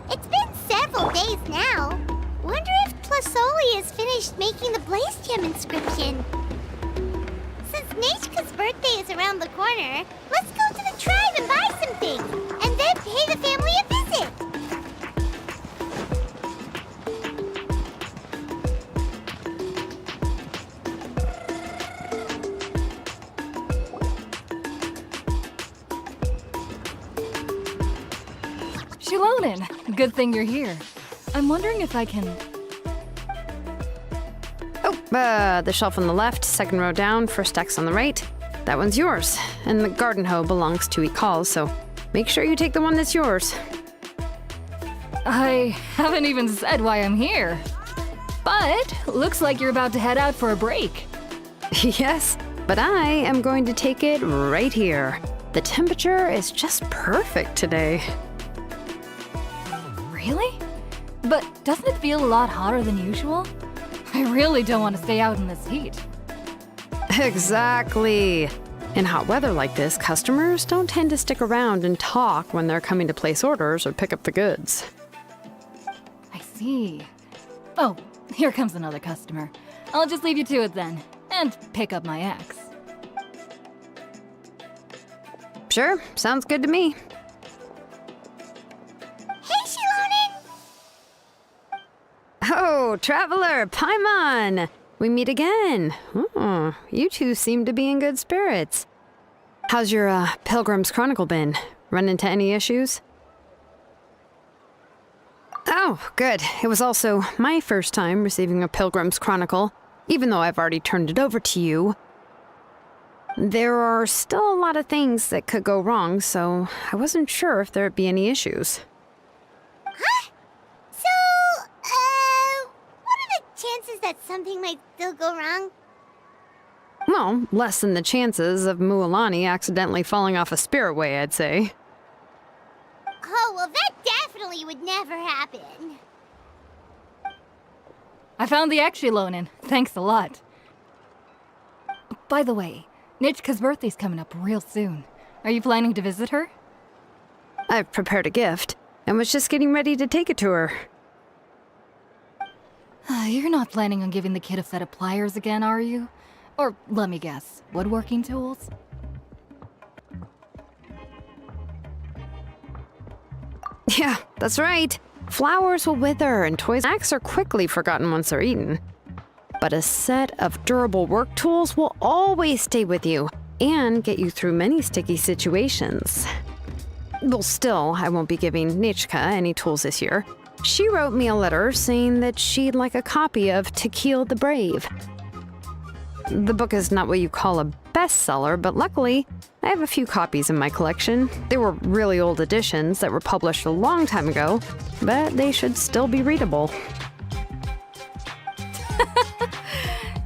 It's been several days now. Wonder if Plasoli has finished making the Blaze Gem inscription. Since Nechka's birthday is around the corner, let's go to the tribe and buy some things, and then pay the family a visit. Shilonin, good thing you're here. I'm wondering if I can... The shelf on the left, second row down, first X on the right. That one's yours. And the garden hoe belongs to Ikal, so make sure you take the one that's yours. I haven't even said why I'm here. But looks like you're about to head out for a break. Yes, but I am going to take it right here. The temperature is just perfect today. Really? But doesn't it feel a lot hotter than usual? I really don't want to stay out in this heat. Exactly. In hot weather like this, customers don't tend to stick around and talk when they're coming to place orders or pick up the goods. I see. Oh, here comes another customer. I'll just leave you to it then, and pick up my axe. Sure, sounds good to me. Hey, Shilonin! Oh, Traveler, Paimon! We meet again. Oh, you two seem to be in good spirits. How's your Pilgrim's Chronicle been? Run into any issues? Oh, good. It was also my first time receiving a Pilgrim's Chronicle, even though I've already turned it over to you. There are still a lot of things that could go wrong, so I wasn't sure if there'd be any issues. Huh? So, what are the chances that something might still go wrong? Well, less than the chances of Mualani accidentally falling off a spiritway, I'd say. Oh, well, that definitely would never happen. I found the axe, Shilonin. Thanks a lot. By the way, Nichka's birthday's coming up real soon. Are you planning to visit her? I've prepared a gift, and was just getting ready to take it to her. You're not planning on giving the kid a set of pliers again, are you? Or, let me guess, woodworking tools? Yeah, that's right. Flowers will wither, and toys and acts are quickly forgotten once they're eaten. But a set of durable work tools will always stay with you, and get you through many sticky situations. Well, still, I won't be giving Nichka any tools this year. She wrote me a letter saying that she'd like a copy of Tequil the Brave. The book is not what you call a bestseller, but luckily, I have a few copies in my collection. They were really old editions that were published a long time ago, but they should still be readable.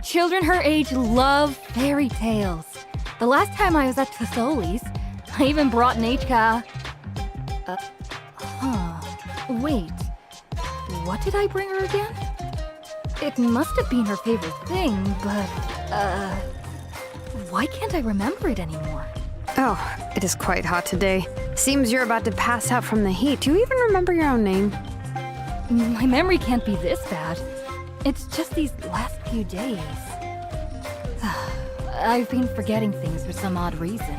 Children her age love fairy tales. The last time I was at Tholi's, I even brought Nechka... Wait. What did I bring her again? It must have been her favorite thing, but... Why can't I remember it anymore? Oh, it is quite hot today. Seems you're about to pass out from the heat. Do you even remember your own name? My memory can't be this bad. It's just these last few days. I've been forgetting things for some odd reason.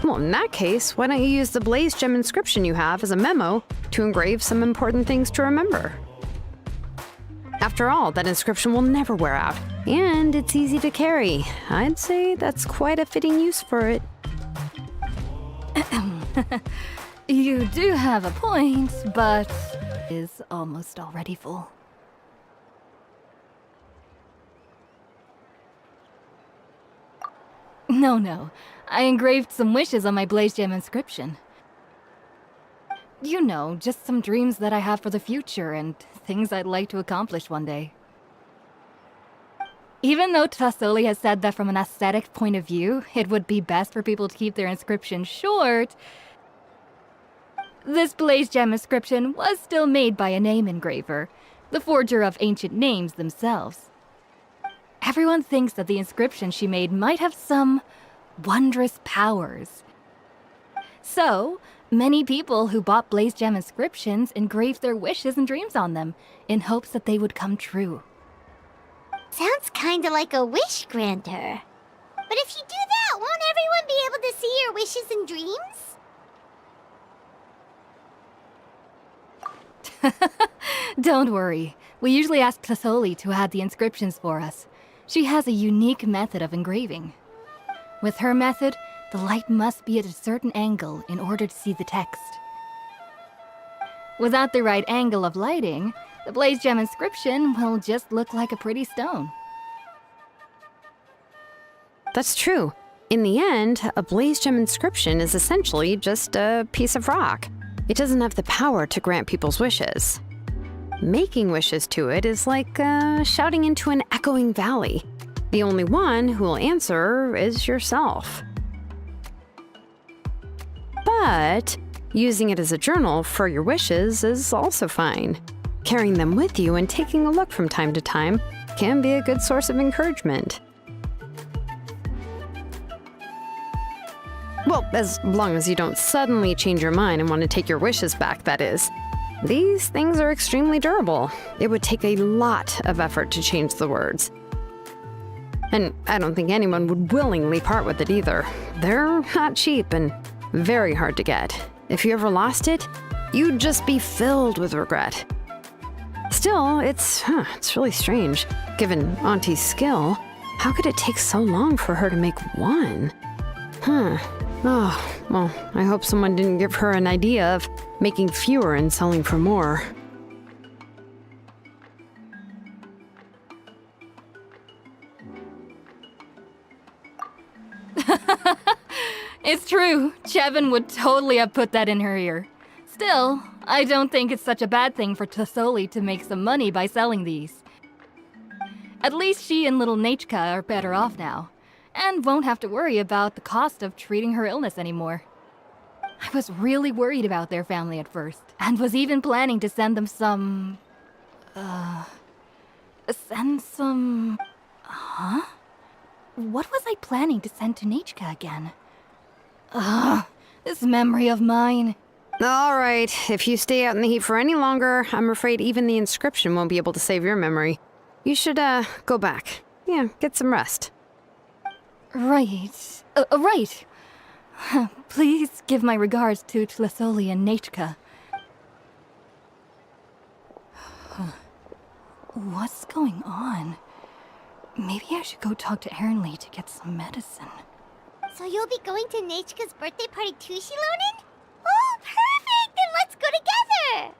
Well, in that case, why don't you use the Blaze Gem inscription you have as a memo to engrave some important things to remember? After all, that inscription will never wear out, and it's easy to carry. I'd say that's quite a fitting use for it. You do have a point, but is almost already full. No. I engraved some wishes on my Blaze Gem inscription. You know, just some dreams that I have for the future and things I'd like to accomplish one day. Even though Tassoli has said that from an aesthetic point of view, it would be best for people to keep their inscription short, this Blaze Gem inscription was still made by a name engraver, the forger of ancient names themselves. Everyone thinks that the inscription she made might have some wondrous powers. So, many people who bought Blaze Gem inscriptions engraved their wishes and dreams on them, in hopes that they would come true. Sounds kinda like a wish granter. But if you do that, won't everyone be able to see your wishes and dreams? Don't worry. We usually ask Tassoli to add the inscriptions for us. She has a unique method of engraving. With her method, the light must be at a certain angle in order to see the text. Without the right angle of lighting, the Blaze Gem inscription will just look like a pretty stone. That's true. In the end, a Blaze Gem inscription is essentially just a piece of rock. It doesn't have the power to grant people's wishes. Making wishes to it is like shouting into an echoing valley. The only one who will answer is yourself. But using it as a journal for your wishes is also fine. Carrying them with you and taking a look from time to time can be a good source of encouragement. Well, as long as you don't suddenly change your mind and want to take your wishes back, that is. These things are extremely durable. It would take a lot of effort to change the words. And I don't think anyone would willingly part with it either. They're not cheap and very hard to get. If you ever lost it, you'd just be filled with regret. Still, it's really strange. Given Auntie's skill, how could it take so long for her to make one? Oh, well, I hope someone didn't give her an idea of making fewer and selling for more. It's true. Chevin would totally have put that in her ear. Still, I don't think it's such a bad thing for Tassoli to make some money by selling these. At least she and little Nachka are better off now, and won't have to worry about the cost of treating her illness anymore. I was really worried about their family at first, and was even planning to send them some... Huh? What was I planning to send to Nachka again? This memory of mine. All right, if you stay out in the heat for any longer, I'm afraid even the inscription won't be able to save your memory. You should, go back. Yeah, get some rest. Right. Right. Please give my regards to Tassoli and Nachka. What's going on? Maybe I should go talk to Ernly to get some medicine. So you'll be going to Nachka's birthday party too, Shilonen? Oh, perfect! Then let's go together!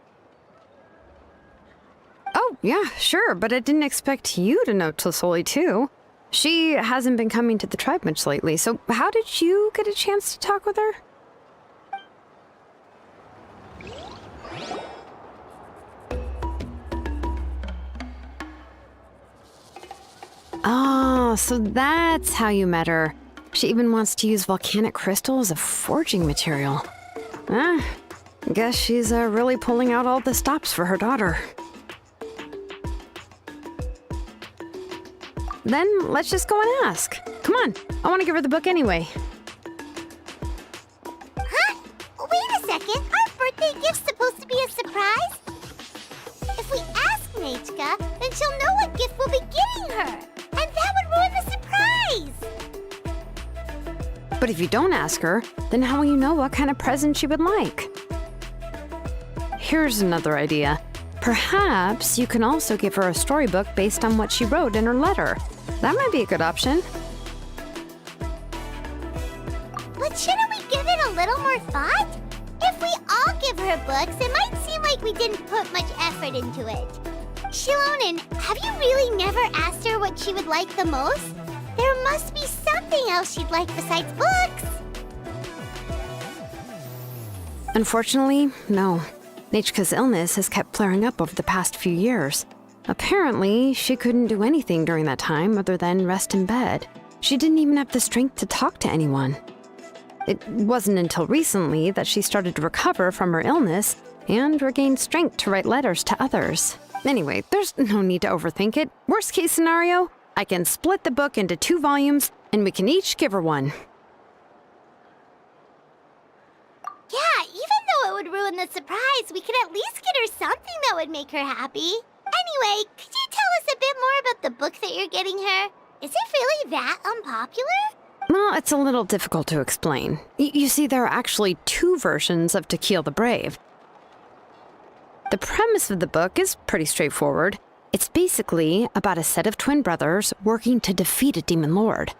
Oh, yeah, sure, but I didn't expect you to know Tassoli too. She hasn't been coming to the tribe much lately, so how did you get a chance to talk with her? Oh, so that's how you met her. She even wants to use volcanic crystal as a forging material. Guess she's really pulling out all the stops for her daughter. Then let's just go and ask. Come on, I want to give her the book anyway. Huh? Wait a second, our birthday gift's supposed to be a surprise? If we ask Nachka, then she'll know what gift we'll be getting her, and that would ruin the surprise! But if you don't ask her, then how will you know what kind of present she would like? Here's another idea. Perhaps you can also give her a storybook based on what she wrote in her letter. That might be a good option. But shouldn't we give it a little more thought? If we all give her books, it might seem like we didn't put much effort into it. Shilonen, have you really never asked her what she would like the most? There must be something else she'd like besides books. Unfortunately, no. Nechka's illness has kept flaring up over the past few years. Apparently, she couldn't do anything during that time other than rest in bed. She didn't even have the strength to talk to anyone. It wasn't until recently that she started to recover from her illness and regained strength to write letters to others. Anyway, there's no need to overthink it. Worst case scenario, I can split the book into 2 volumes and we can each give her one. Yeah, even though it would ruin the surprise, we could at least get her something that would make her happy. Anyway, could you tell us a bit more about the book that you're getting her? Is it really that unpopular? Well, it's a little difficult to explain. You see, there are actually 2 versions of To Kill the Brave. The premise of the book is pretty straightforward. It's basically about a set of twin brothers working to defeat a demon lord.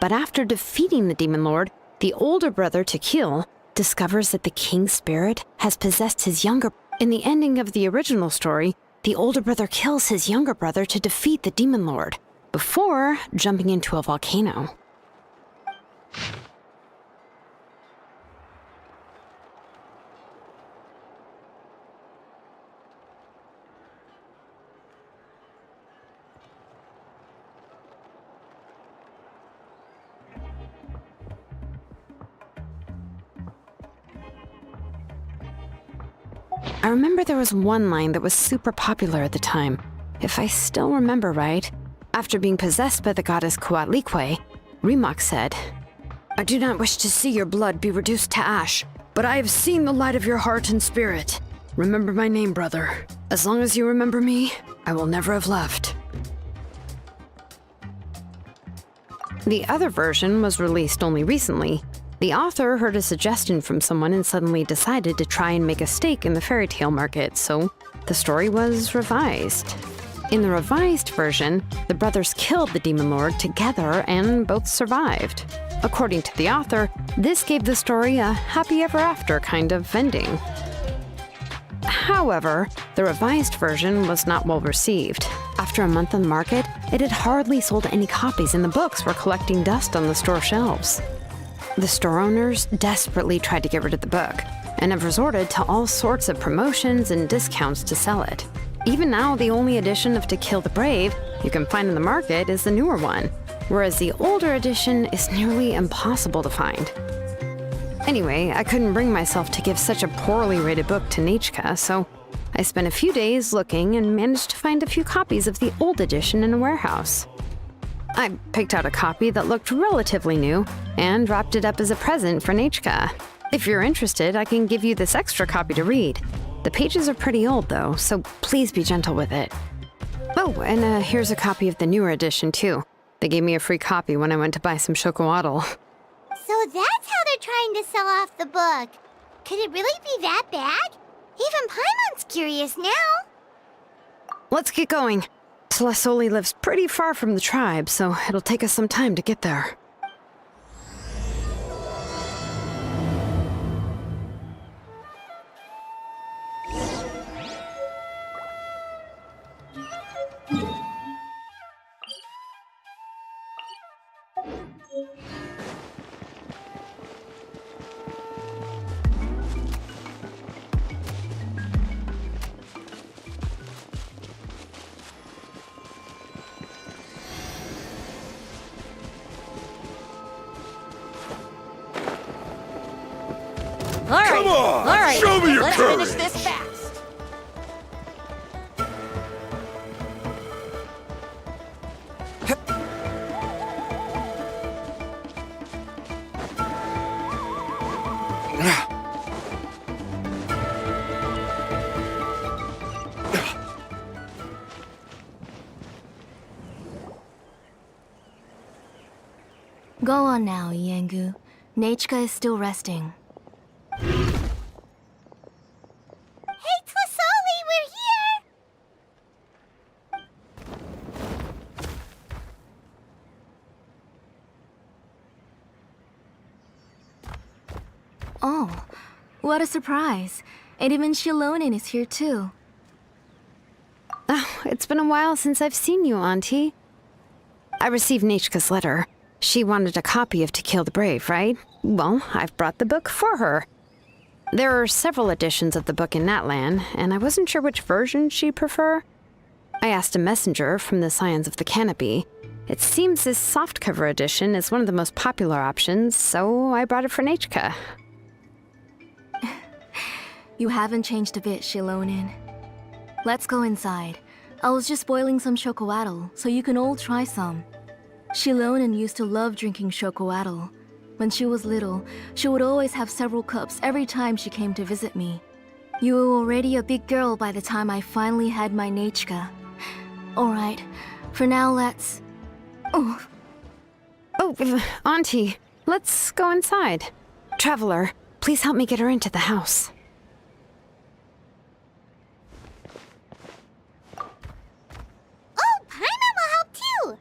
But after defeating the demon lord, the older brother, To Kill, discovers that the king's spirit has possessed his younger. In the ending of the original story, the older brother kills his younger brother to defeat the demon lord, before jumping into a volcano. I remember there was one line that was super popular at the time. If I still remember right, after being possessed by the goddess Coatlicue, Rimac said, "I do not wish to see your blood be reduced to ash, but I have seen the light of your heart and spirit. Remember my name, brother. As long as you remember me, I will never have left." The other version was released only recently. The author heard a suggestion from someone and suddenly decided to try and make a stake in the fairy tale market, so the story was revised. In the revised version, the brothers killed the demon lord together and both survived. According to the author, this gave the story a happy ever after kind of ending. However, the revised version was not well received. After a month on the market, it had hardly sold any copies and the books were collecting dust on the store shelves. The store owners desperately tried to get rid of the book and have resorted to all sorts of promotions and discounts to sell it. Even now, the only edition of To Kill the Brave you can find in the market is the newer one, whereas the older edition is nearly impossible to find. Anyway, I couldn't bring myself to give such a poorly rated book to Nechka, so I spent a few days looking and managed to find a few copies of the old edition in a warehouse. I picked out a copy that looked relatively new and wrapped it up as a present for Nechka. If you're interested, I can give you this extra copy to read. The pages are pretty old though, so please be gentle with it. Oh, and here's a copy of the newer edition too. They gave me a free copy when I went to buy some chocolatl. So that's how they're trying to sell off the book. Could it really be that bad? Even Paimon's curious now. Let's get going. Tlasoli lives pretty far from the tribe, so it'll take us some time to get there. Come on! All right. Show me your Let's courage! finish this fast. Go on now, Yengu. Nechka is still resting. Hey, Tlasoli, we're here! Oh, what a surprise. And even Shilonen is here too. Oh, it's been a while since I've seen you, Auntie. I received Nechka's letter. She wanted a copy of To Kill the Brave, right? Well, I've brought the book for her. There are several editions of the book in Natlan, and I wasn't sure which version she'd prefer. I asked a messenger from the Scions of the Canopy. It seems this softcover edition is one of the most popular options, so I brought it for Nechka. You haven't changed a bit, Shilonen. Let's go inside. I was just boiling some chocoatl, so you can all try some. Shilonen used to love drinking chocoatl. When she was little, she would always have several cups every time she came to visit me. You were already a big girl by the time I finally had my Nechka. Alright, for now let's... Oh, Auntie, let's go inside. Traveler, please help me get her into the house. Oh, Paimon will help too!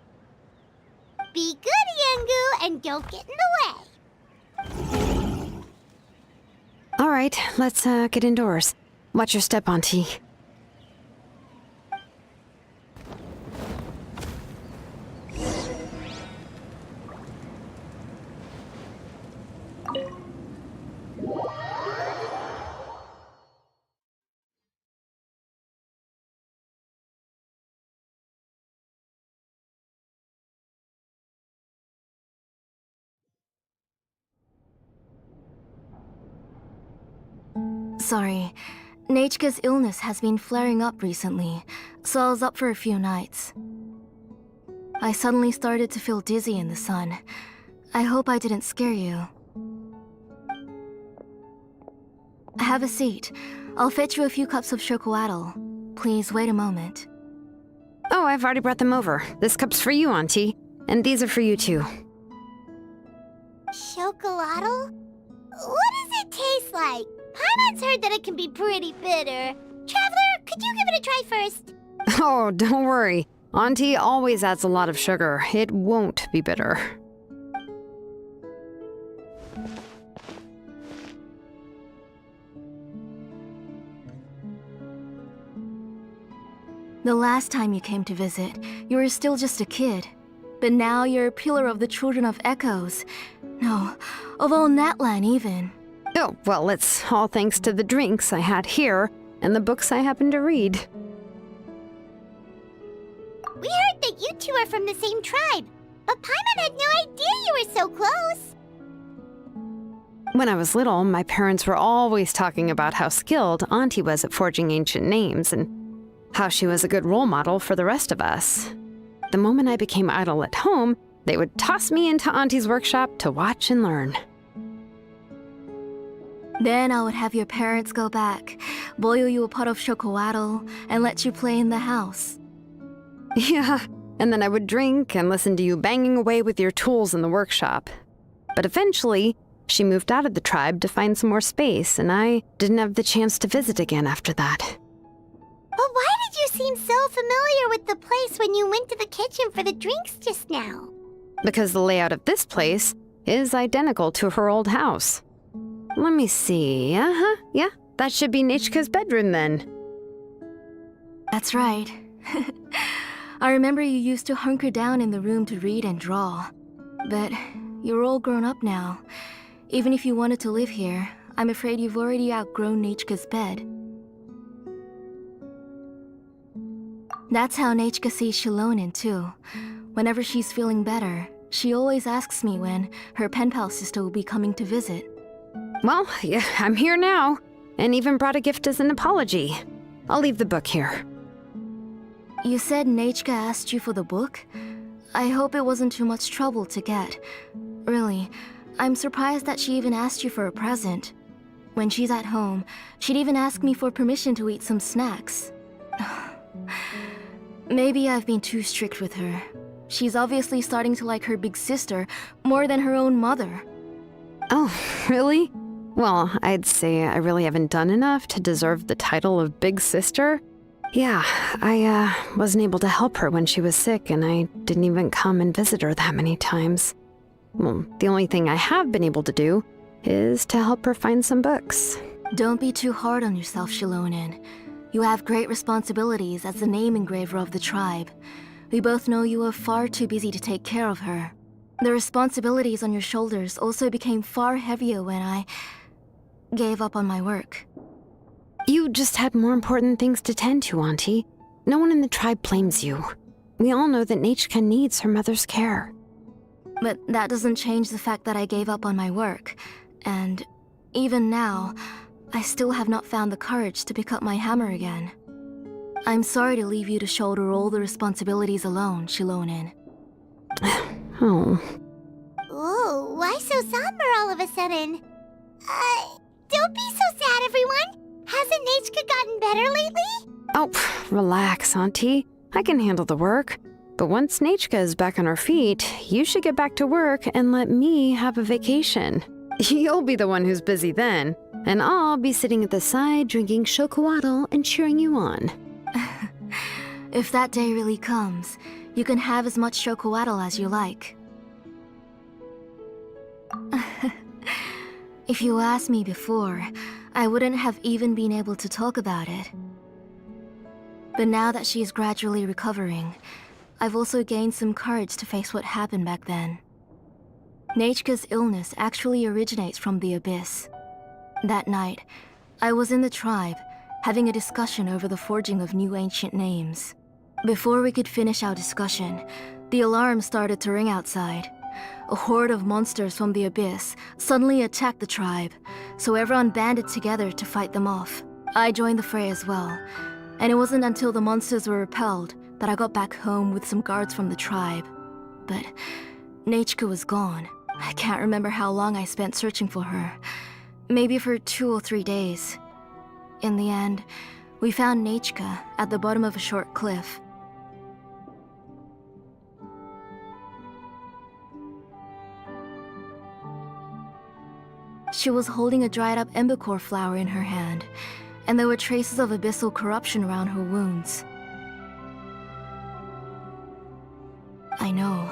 Be good, Yangu, and don't get in the way. All right, let's get indoors. Watch your step, Auntie. sorry. Nechka's illness has been flaring up recently, so I was up for a few nights. I suddenly started to feel dizzy in the sun. I hope I didn't scare you. Have a seat. I'll fetch you a few cups of chocoatl. Please wait a moment. Oh, I've already brought them over. This cup's for you, Auntie. And these are for you, too. Chocolatl? What does it taste like? Paimon's heard that it can be pretty bitter. Traveler, could you give it a try first? Oh, don't worry. Auntie always adds a lot of sugar. It won't be bitter. The last time you came to visit, you were still just a kid. But now you're a pillar of the Children of Echoes. No, of all Natlan even. Oh, well, it's all thanks to the drinks I had here and the books I happened to read. We heard that you two are from the same tribe, but Paimon had no idea you were so close. When I was little, my parents were always talking about how skilled Auntie was at forging ancient names and how she was a good role model for the rest of us. The moment I became idle at home, they would toss me into Auntie's workshop to watch and learn. Then I would have your parents go back, boil you a pot of chocoatl, and let you play in the house. Yeah, and then I would drink and listen to you banging away with your tools in the workshop. But eventually, she moved out of the tribe to find some more space, and I didn't have the chance to visit again after that. But why did you seem so familiar with the place when you went to the kitchen for the drinks just now? Because the layout of this place is identical to her old house. Let me see. Yeah, that should be Nechka's bedroom then. That's right. I remember you used to hunker down in the room to read and draw. But you're all grown up now. Even if you wanted to live here, I'm afraid you've already outgrown Nechka's bed. That's how Nechka sees Shilonen too. Whenever she's feeling better, she always asks me when her pen pal sister will be coming to visit. Well, yeah, I'm here now, and even brought a gift as an apology. I'll leave the book here. You said Nechka asked you for the book? I hope it wasn't too much trouble to get. Really, I'm surprised that she even asked you for a present. When she's at home, she'd even ask me for permission to eat some snacks. Maybe I've been too strict with her. She's obviously starting to like her big sister more than her own mother. Oh, really? Well, I'd say I really haven't done enough to deserve the title of Big Sister. Yeah, I wasn't able to help her when she was sick, and I didn't even come and visit her that many times. Well, the only thing I have been able to do is to help her find some books. Don't be too hard on yourself, Shilonin. You have great responsibilities as the name engraver of the tribe. We both know you are far too busy to take care of her. The responsibilities on your shoulders also became far heavier when I gave up on my work. You just had more important things to tend to, Auntie. No one in the tribe blames you. We all know that Nechka needs her mother's care. But that doesn't change the fact that I gave up on my work. And even now, I still have not found the courage to pick up my hammer again. I'm sorry to leave you to shoulder all the responsibilities alone, Shilonin. Oh. Ooh, why so somber all of a sudden? Don't be so sad, everyone! Hasn't Nechka gotten better lately? Oh, relax, Auntie. I can handle the work. But once Nechka is back on her feet, you should get back to work and let me have a vacation. You'll be the one who's busy then, and I'll be sitting at the side drinking chocolatl and cheering you on. If that day really comes, you can have as much chocolatl as you like. If you asked me before, I wouldn't have even been able to talk about it. But now that she is gradually recovering, I've also gained some courage to face what happened back then. Nechka's illness actually originates from the Abyss. That night, I was in the tribe, having a discussion over the forging of new ancient names. Before we could finish our discussion, the alarm started to ring outside. A horde of monsters from the Abyss suddenly attacked the tribe, so everyone banded together to fight them off. I joined the fray as well, and it wasn't until the monsters were repelled that I got back home with some guards from the tribe. But Nechka was gone. I can't remember how long I spent searching for her. Maybe for 2 or 3 days. In the end, we found Nechka at the bottom of a short cliff. She was holding a dried-up embercore flower in her hand, and there were traces of abyssal corruption around her wounds. I know.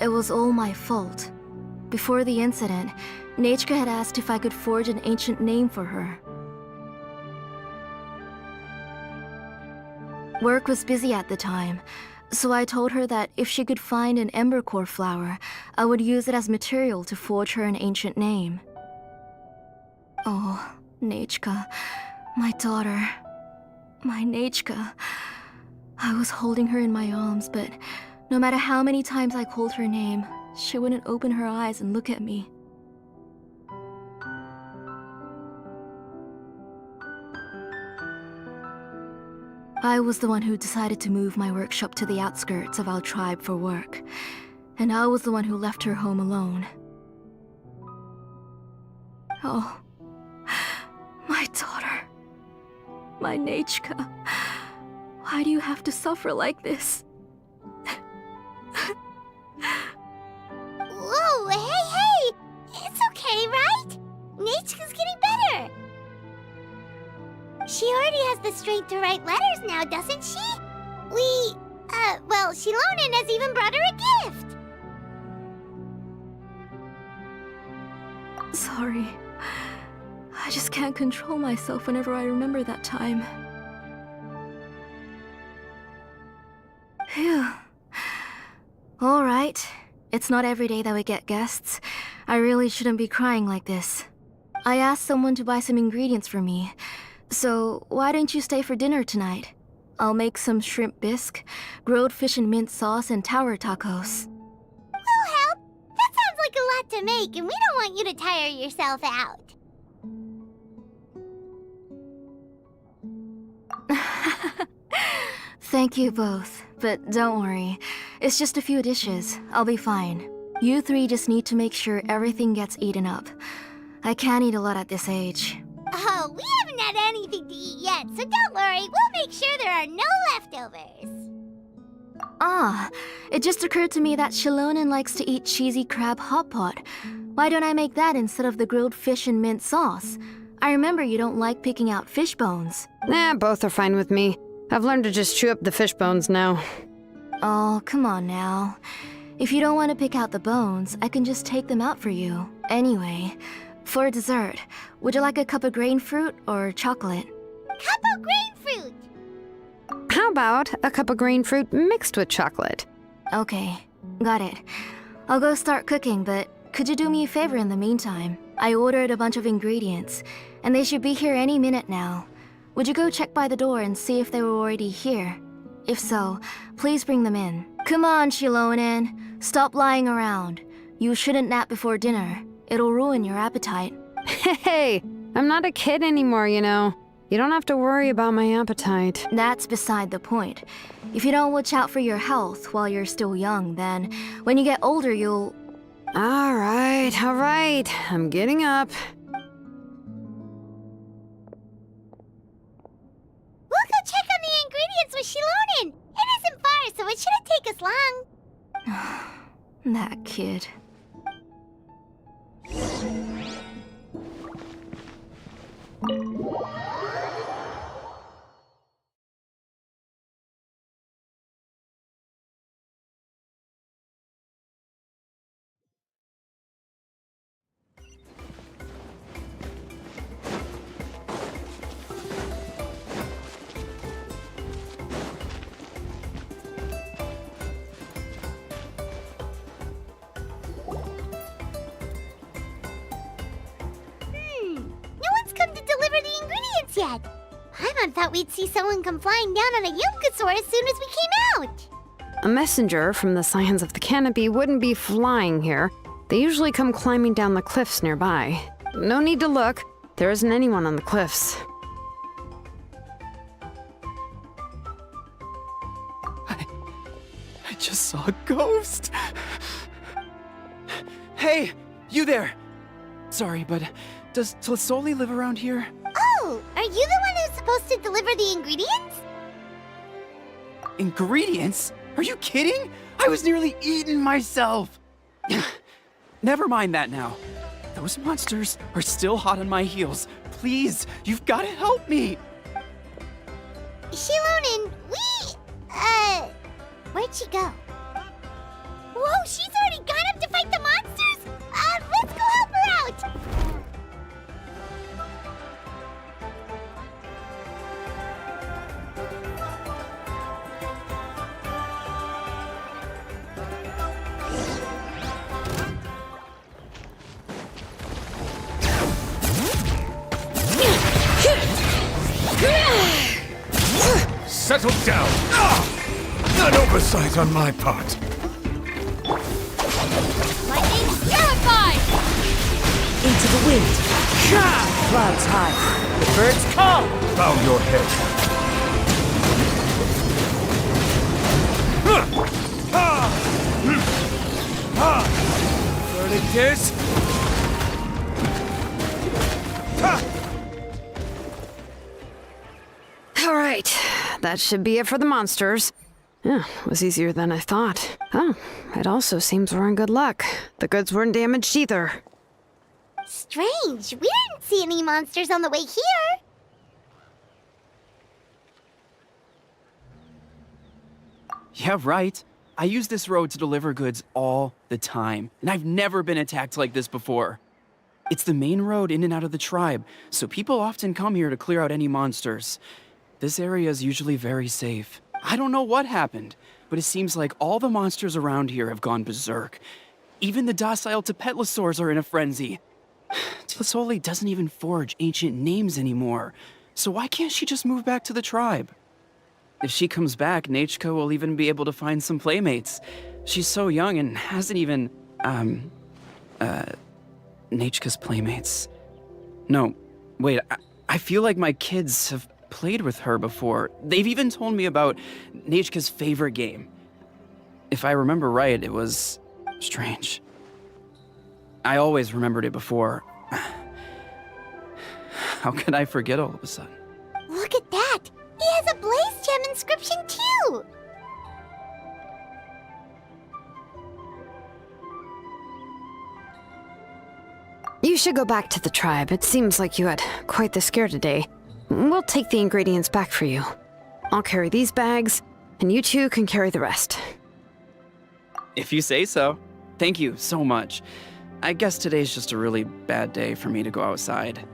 It was all my fault. Before the incident, Nechka had asked if I could forge an ancient name for her. Work was busy at the time, so I told her that if she could find an embercore flower, I would use it as material to forge her an ancient name. Oh, Nechka, my daughter, my Nechka. I was holding her in my arms, but no matter how many times I called her name, she wouldn't open her eyes and look at me. I was the one who decided to move my workshop to the outskirts of our tribe for work, and I was the one who left her home alone. Oh, my daughter, my Nechka, why do you have to suffer like this? Whoa, hey! It's okay, right? Nechka's getting better. She already has the strength to write letters now, doesn't she? Well, Shilonin has even brought her a gift. Sorry. I just can't control myself whenever I remember that time. Phew. Alright. It's not every day that we get guests. I really shouldn't be crying like this. I asked someone to buy some ingredients for me. So, why don't you stay for dinner tonight? I'll make some shrimp bisque, grilled fish and mint sauce, and tower tacos. We'll help. That sounds like a lot to make, and we don't want you to tire yourself out. Thank you both, but don't worry. It's just a few dishes. I'll be fine. You three just need to make sure everything gets eaten up. I can't eat a lot at this age. Oh, we haven't had anything to eat yet, so don't worry. We'll make sure there are no leftovers. Ah, it just occurred to me that Shilonin likes to eat cheesy crab hot pot. Why don't I make that instead of the grilled fish and mint sauce? I remember you don't like picking out fish bones. Both are fine with me. I've learned to just chew up the fish bones now. Oh, come on now. If you don't want to pick out the bones, I can just take them out for you. Anyway, For dessert, would you like a cup of grain fruit or chocolate? Cup of grain fruit! How about a cup of green fruit mixed with chocolate? Okay, got it. I'll go start cooking, but could you do me a favor in the meantime? I ordered a bunch of ingredients, and they should be here any minute now. Would you go check by the door and see if they were already here? If so, please bring them in. Come on, Shilonen. Stop lying around. You shouldn't nap before dinner. It'll ruin your appetite. Hey, I'm not a kid anymore, you know. You don't have to worry about my appetite. That's beside the point. If you don't watch out for your health while you're still young, then when you get older, you'll... All right. I'm getting up. We'll go check on the ingredients with Shilonen. It isn't far, so it shouldn't take us long. That kid. No one's come to deliver the ingredients yet. Paimon thought we'd see someone come flying down on a Yunkasaur as soon as we came out. A messenger from the Scions of the Canopy wouldn't be flying here. They usually come climbing down the cliffs nearby. No need to look. There isn't anyone on the cliffs. I just saw a ghost. Hey, you there. Sorry, but does Tlasoli live around here? Oh, are you the one who's supposed to deliver the ingredients? Ingredients? Are you kidding? I was nearly eaten myself. Never mind that now. Those monsters are still hot on my heels. Please, you've got to help me. Shilonen, where'd she go? Whoa, she's already gone up to fight the monsters? Let's go help her out! Settle down! An oversight on my part. Lightning terrified! Into the wind. Clouds high. The birds call. Bow your head. Verdict is... All right, that should be it for the monsters. Yeah, it was easier than I thought. Oh, it also seems we're in good luck. The goods weren't damaged either. Strange, we didn't see any monsters on the way here. Yeah, right. I use this road to deliver goods all the time, and I've never been attacked like this before. It's the main road in and out of the tribe, so people often come here to clear out any monsters. This area is usually very safe. I don't know what happened, but it seems like all the monsters around here have gone berserk. Even the docile Tepetlosaurs are in a frenzy. Tlasoli doesn't even forge ancient names anymore, so why can't she just move back to the tribe? If she comes back, Nachka will even be able to find some playmates. She's so young and hasn't even, Nachka's playmates. No, wait, I feel like my kids have played with her before. They've even told me about Nachka's favorite game. If I remember right, it was strange. I always remembered it before. How could I forget all of a sudden? Look at that! He has a Blaze Gem inscription too! You should go back to the tribe. It seems like you had quite the scare today. We'll take the ingredients back for you. I'll carry these bags, and you two can carry the rest. If you say so. Thank you so much. I guess today's just a really bad day for me to go outside.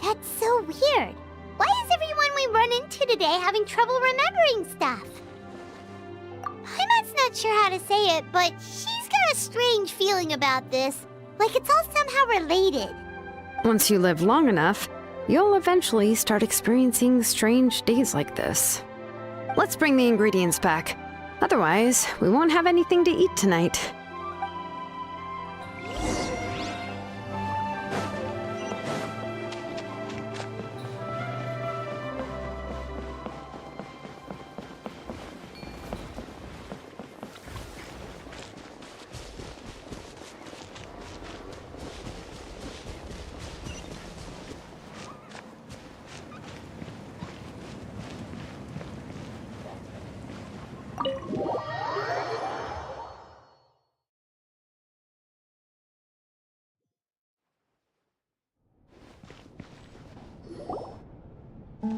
That's so weird. Why is everyone we run into today having trouble remembering stuff? Paimon's not sure how to say it, but she's got a strange feeling about this. Like it's all somehow related. Once you live long enough, you'll eventually start experiencing strange days like this. Let's bring the ingredients back. Otherwise, we won't have anything to eat tonight.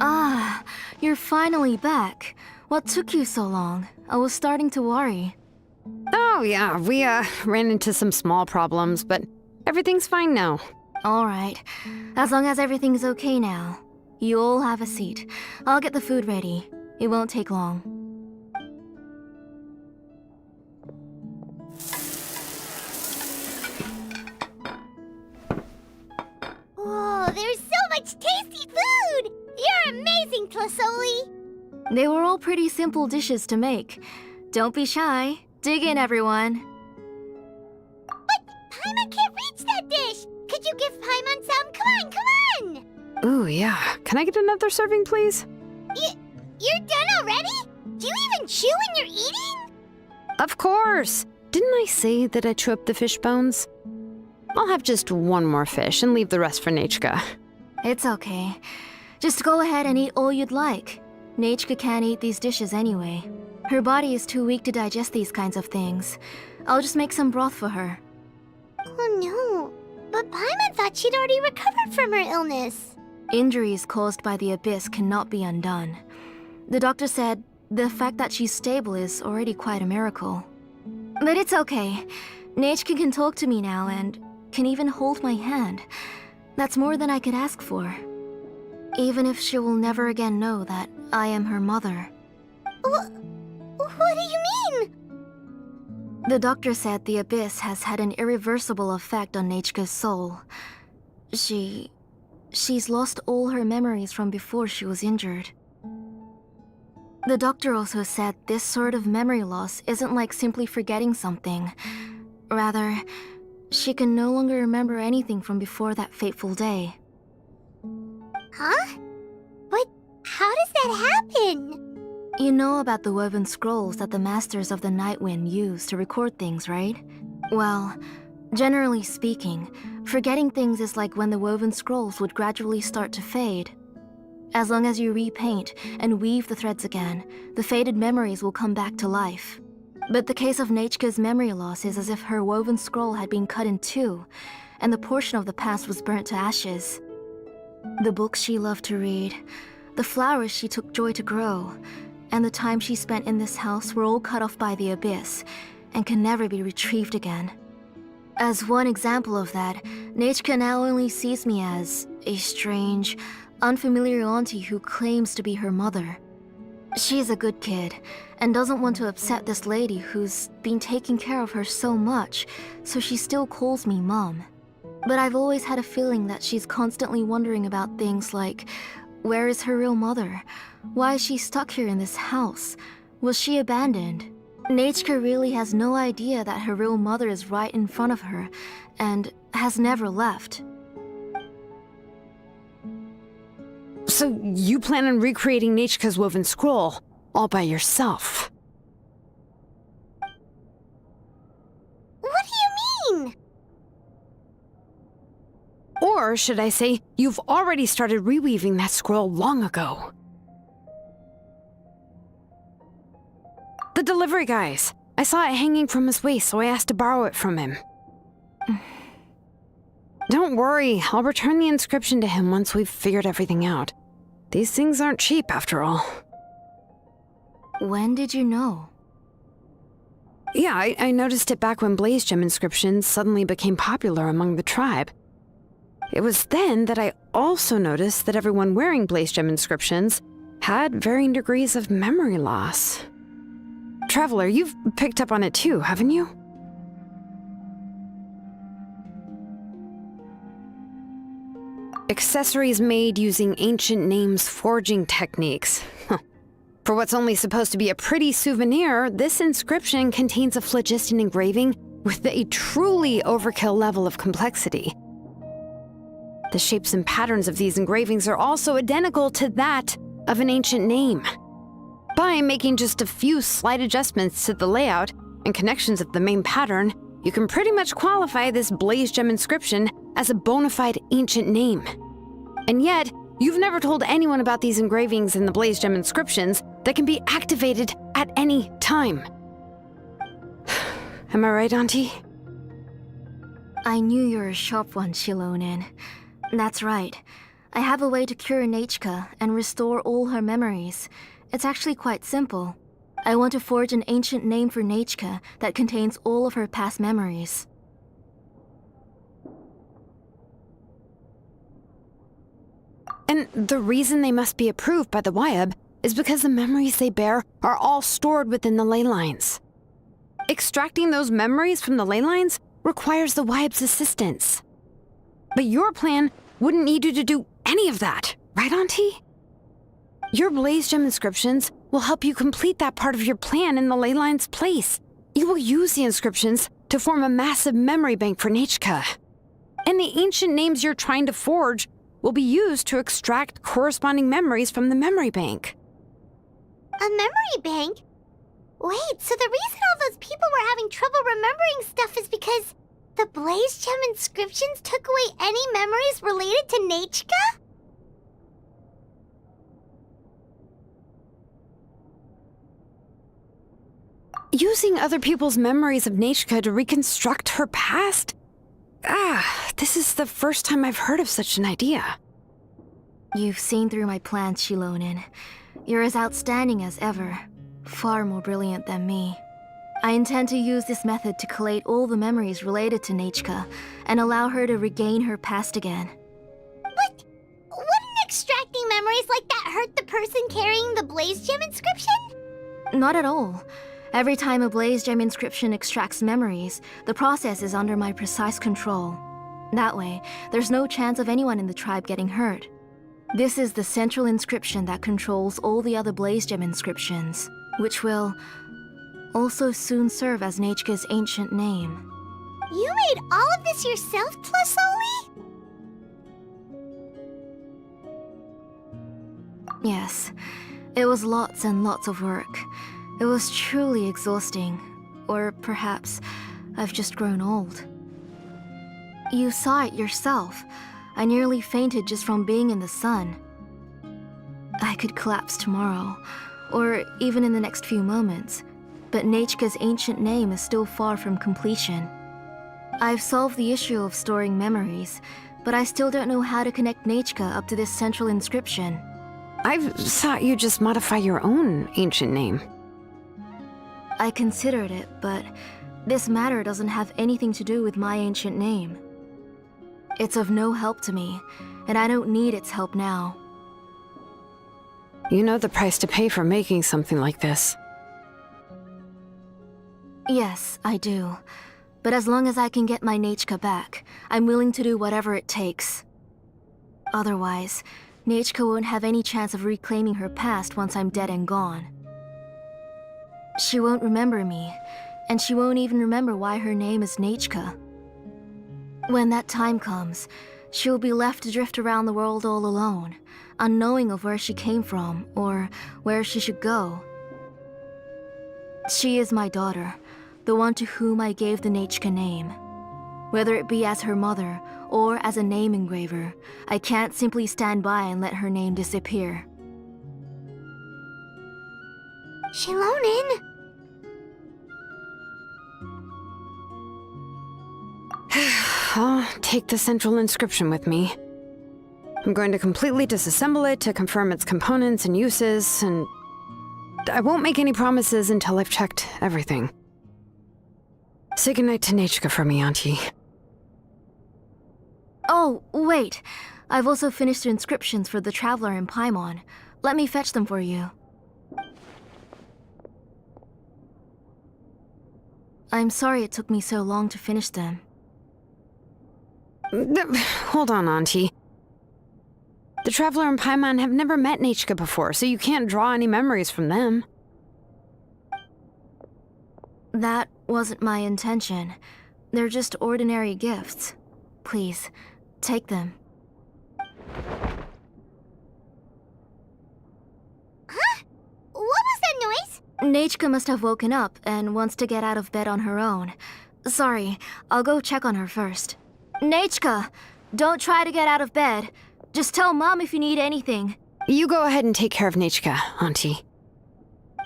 Ah, you're finally back. What took you so long? I was starting to worry. Oh yeah, we ran into some small problems, but everything's fine now. Alright, as long as everything's okay now. You all have a seat. I'll get the food ready. It won't take long. Whoa, there's so much tasty food! You're amazing, Tlasoli! They were all pretty simple dishes to make. Don't be shy. Dig in, everyone. But Paimon can't reach that dish! Could you give Paimon some? Come on! Ooh, yeah. Can I get another serving, please? You're done already? Do you even chew when you're eating? Of course! Didn't I say that I chew up the fish bones? I'll have just one more fish and leave the rest for Nechka. It's okay. Just go ahead and eat all you'd like. Nechka can't eat these dishes anyway. Her body is too weak to digest these kinds of things. I'll just make some broth for her. Oh no, but Paimon thought she'd already recovered from her illness. Injuries caused by the abyss cannot be undone. The doctor said the fact that she's stable is already quite a miracle. But it's okay. Nechka can talk to me now and can even hold my hand. That's more than I could ask for. Even if she will never again know that I am her mother. What do you mean? The doctor said the abyss has had an irreversible effect on Nechka's soul. She's lost all her memories from before she was injured. The doctor also said this sort of memory loss isn't like simply forgetting something. Rather, she can no longer remember anything from before that fateful day. Huh? But how does that happen? You know about the woven scrolls that the Masters of the Night Wind use to record things, right? Well, generally speaking, forgetting things is like when the woven scrolls would gradually start to fade. As long as you repaint and weave the threads again, the faded memories will come back to life. But the case of Nechka's memory loss is as if her woven scroll had been cut in two, and the portion of the past was burnt to ashes. The books she loved to read, the flowers she took joy to grow, and the time she spent in this house were all cut off by the abyss, and can never be retrieved again. As one example of that, Nechka now only sees me as a strange, unfamiliar auntie who claims to be her mother. She's a good kid, and doesn't want to upset this lady who's been taking care of her so much, so she still calls me Mom. But I've always had a feeling that she's constantly wondering about things like, where is her real mother? Why is she stuck here in this house? Was she abandoned? Nechka really has no idea that her real mother is right in front of her, and has never left. So you plan on recreating Nechka's woven scroll all by yourself? What do you mean? Or should I say, you've already started reweaving that scroll long ago? The delivery guys. I saw it hanging from his waist, so I asked to borrow it from him. Don't worry, I'll return the inscription to him once we've figured everything out. These things aren't cheap, after all. When did you know? Yeah, I noticed it back when blaze gem inscriptions suddenly became popular among the tribe. It was then that I also noticed that everyone wearing blaze gem inscriptions had varying degrees of memory loss. Traveler, you've picked up on it too, haven't you? Accessories made using ancient names forging techniques. For what's only supposed to be a pretty souvenir, this inscription contains a phlogiston engraving with a truly overkill level of complexity. The shapes and patterns of these engravings are also identical to that of an ancient name. By making just a few slight adjustments to the layout and connections of the main pattern, you can pretty much qualify this blaze gem inscription as a bona fide ancient name. And yet, you've never told anyone about these engravings in the blaze gem inscriptions that can be activated at any time. Am I right, Auntie? I knew you were a sharp one, Shilonen. That's right. I have a way to cure Nechka and restore all her memories. It's actually quite simple. I want to forge an ancient name for Nechka that contains all of her past memories. And the reason they must be approved by the Wyab is because the memories they bear are all stored within the ley lines. Extracting those memories from the ley lines requires the Wyab's assistance. But your plan wouldn't need you to do any of that, right, Auntie? Your blaze gem inscriptions will help you complete that part of your plan in the ley line's place. You will use the inscriptions to form a massive memory bank for Nechka. And the ancient names you're trying to forge will be used to extract corresponding memories from the memory bank. A memory bank? Wait, so the reason all those people were having trouble remembering stuff is because the blaze gem inscriptions took away any memories related to Nechka? Using other people's memories of Nechka to reconstruct her past? This is the first time I've heard of such an idea. You've seen through my plans, Shilonen. You're as outstanding as ever. Far more brilliant than me. I intend to use this method to collate all the memories related to Nechka and allow her to regain her past again. But wouldn't extracting memories like that hurt the person carrying the blaze gem inscription? Not at all. Every time a blaze gem inscription extracts memories, the process is under my precise control. That way, there's no chance of anyone in the tribe getting hurt. This is the central inscription that controls all the other blaze gem inscriptions, which will also soon serve as Nechka's ancient name. You made all of this yourself, Plusoli? Yes, it was lots and lots of work. It was truly exhausting. Or perhaps I've just grown old. You saw it yourself. I nearly fainted just from being in the sun. I could collapse tomorrow, or even in the next few moments, but Nechka's ancient name is still far from completion. I've solved the issue of storing memories, but I still don't know how to connect Nechka up to this central inscription. I've thought you just modify your own ancient name. I considered it, but this matter doesn't have anything to do with my ancient name. It's of no help to me, and I don't need its help now. You know the price to pay for making something like this. Yes, I do. But as long as I can get my Nechka back, I'm willing to do whatever it takes. Otherwise, Nechka won't have any chance of reclaiming her past once I'm dead and gone. She won't remember me, and she won't even remember why her name is Nechka. When that time comes, she will be left to drift around the world all alone, unknowing of where she came from or where she should go. She is my daughter, the one to whom I gave the Nechka name. Whether it be as her mother or as a name engraver, I can't simply stand by and let her name disappear. Shilonen! I'll take the central inscription with me. I'm going to completely disassemble it to confirm its components and uses, and I won't make any promises until I've checked everything. Say goodnight to Nachika for me, Auntie. Oh, wait. I've also finished the inscriptions for the Traveler in Paimon. Let me fetch them for you. I'm sorry it took me so long to finish them. Hold on, Auntie. The Traveler and Paimon have never met Nachika before, so you can't draw any memories from them. That wasn't my intention. They're just ordinary gifts. Please, take them. Huh? What was that noise? Nachika must have woken up and wants to get out of bed on her own. Sorry, I'll go check on her first. Nachika, don't try to get out of bed. Just tell Mom if you need anything. You go ahead and take care of Nachika, Auntie.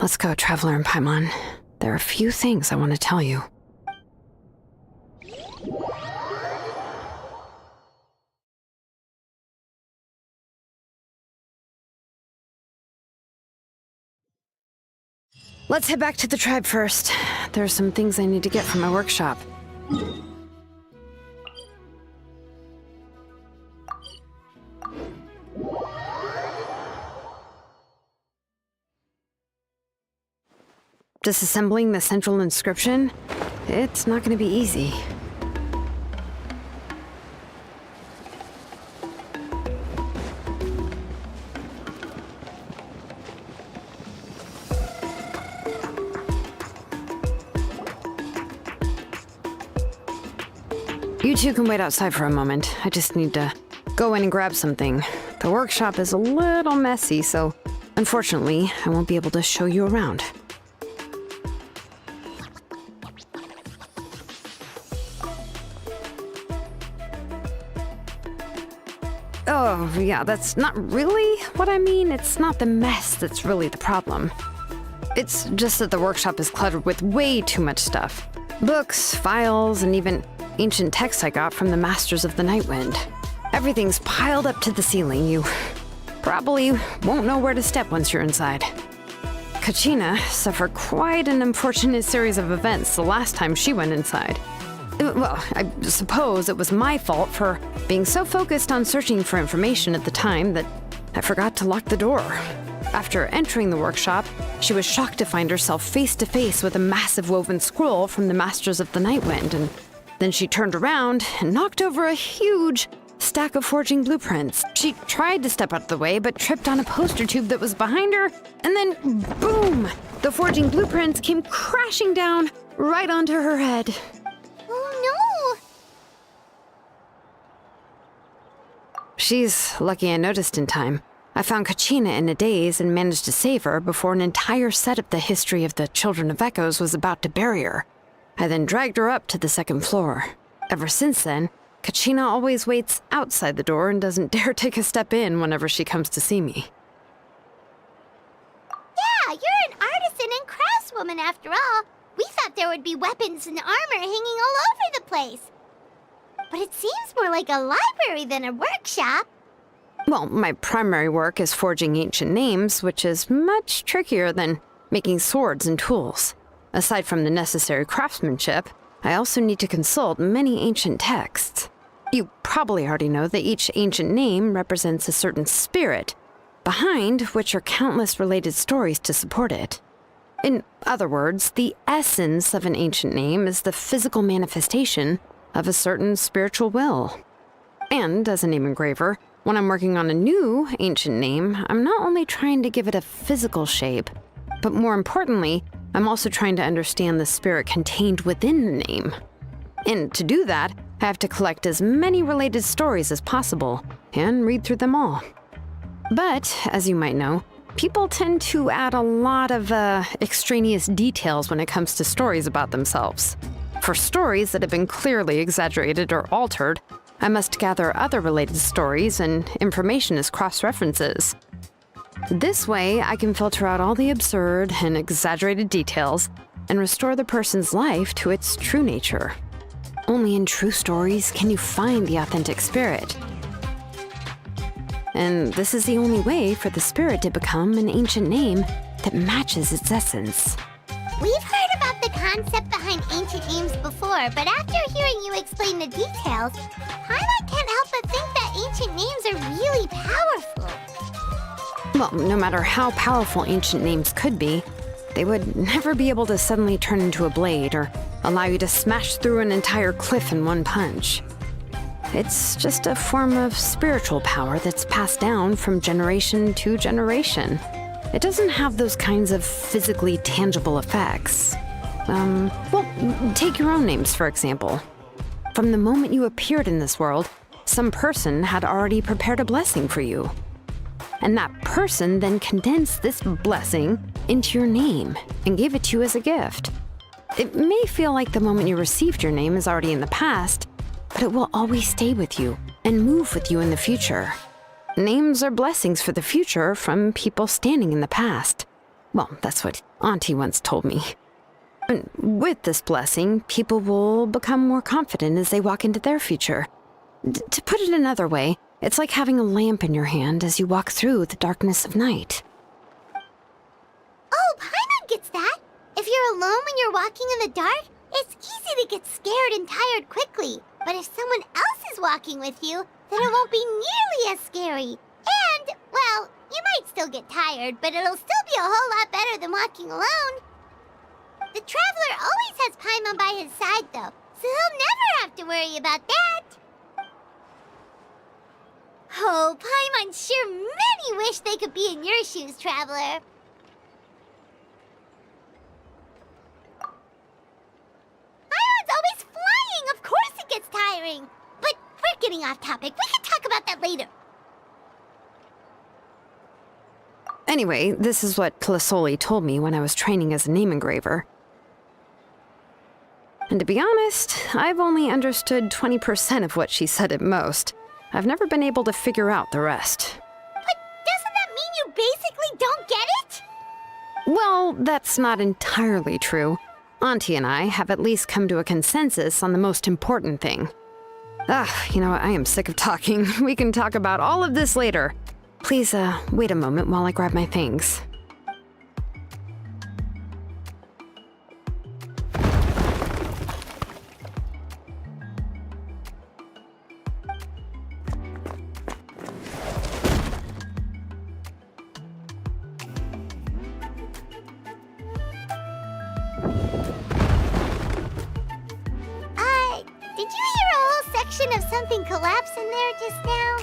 Let's go, Traveler and Paimon. There are a few things I want to tell you. Let's head back to the tribe first. There are some things I need to get from my workshop. Disassembling the central inscription? It's not going to be easy. You two can wait outside for a moment. I just need to go in and grab something. The workshop is a little messy, so unfortunately, I won't be able to show you around. Oh, yeah, that's not really what I mean. It's not the mess that's really the problem. It's just that the workshop is cluttered with way too much stuff. Books, files, and even ancient texts I got from the Masters of the Nightwind. Everything's piled up to the ceiling. You probably won't know where to step once you're inside. Kachina suffered quite an unfortunate series of events the last time she went inside. Well, I suppose it was my fault for being so focused on searching for information at the time that I forgot to lock the door. After entering the workshop, she was shocked to find herself face to face with a massive woven scroll from the Masters of the Nightwind, and then she turned around and knocked over a huge stack of forging blueprints. She tried to step out of the way, but tripped on a poster tube that was behind her, and then boom! The forging blueprints came crashing down right onto her head. Oh no! She's lucky I noticed in time. I found Kachina in a daze and managed to save her before an entire set of the history of the Children of Echoes was about to bury her. I then dragged her up to the second floor. Ever since then, Kachina always waits outside the door and doesn't dare take a step in whenever she comes to see me. Yeah, you're an artisan and craftswoman after all. We thought there would be weapons and armor hanging all over the place. But it seems more like a library than a workshop. Well, my primary work is forging ancient names, which is much trickier than making swords and tools. Aside from the necessary craftsmanship, I also need to consult many ancient texts. You probably already know that each ancient name represents a certain spirit, behind which are countless related stories to support it. In other words, the essence of an ancient name is the physical manifestation of a certain spiritual will. And as a name engraver, when I'm working on a new ancient name, I'm not only trying to give it a physical shape, but more importantly, I'm also trying to understand the spirit contained within the name. And to do that, I have to collect as many related stories as possible and read through them all. But, as you might know, people tend to add a lot of extraneous details when it comes to stories about themselves. For stories that have been clearly exaggerated or altered, I must gather other related stories and information as cross-references. This way, I can filter out all the absurd and exaggerated details and restore the person's life to its true nature. Only in true stories can you find the authentic spirit. And this is the only way for the spirit to become an ancient name that matches its essence. We've heard about the kind concept behind ancient names before, but after hearing you explain the details, Paimon can't help but think that ancient names are really powerful. Well, no matter how powerful ancient names could be, they would never be able to suddenly turn into a blade or allow you to smash through an entire cliff in one punch. It's just a form of spiritual power that's passed down from generation to generation. It doesn't have those kinds of physically tangible effects. Well, take your own names, for example. From the moment you appeared in this world, some person had already prepared a blessing for you. And that person then condensed this blessing into your name and gave it to you as a gift. It may feel like the moment you received your name is already in the past, but it will always stay with you and move with you in the future. Names are blessings for the future from people standing in the past. Well, that's what Auntie once told me. And with this blessing, people will become more confident as they walk into their future. To put it another way, it's like having a lamp in your hand as you walk through the darkness of night. Oh, Paimon gets that. If you're alone when you're walking in the dark, it's easy to get scared and tired quickly. But if someone else is walking with you, then it won't be nearly as scary. And, well, you might still get tired, but it'll still be a whole lot better than walking alone. The Traveler always has Paimon by his side, though, so he'll never have to worry about that. Oh, Paimon sure many wish they could be in your shoes, Traveler. Paimon's always flying! Of course it gets tiring! But we're getting off topic. We can talk about that later. Anyway, this is what Plisoli told me when I was training as a name engraver. And to be honest, I've only understood 20% of what she said at most. I've never been able to figure out the rest. But doesn't that mean you basically don't get it? Well, that's not entirely true. Auntie and I have at least come to a consensus on the most important thing. You know what? I am sick of talking. We can talk about all of this later. Please, wait a moment while I grab my things. Did you hear a whole section of something collapse in there just now?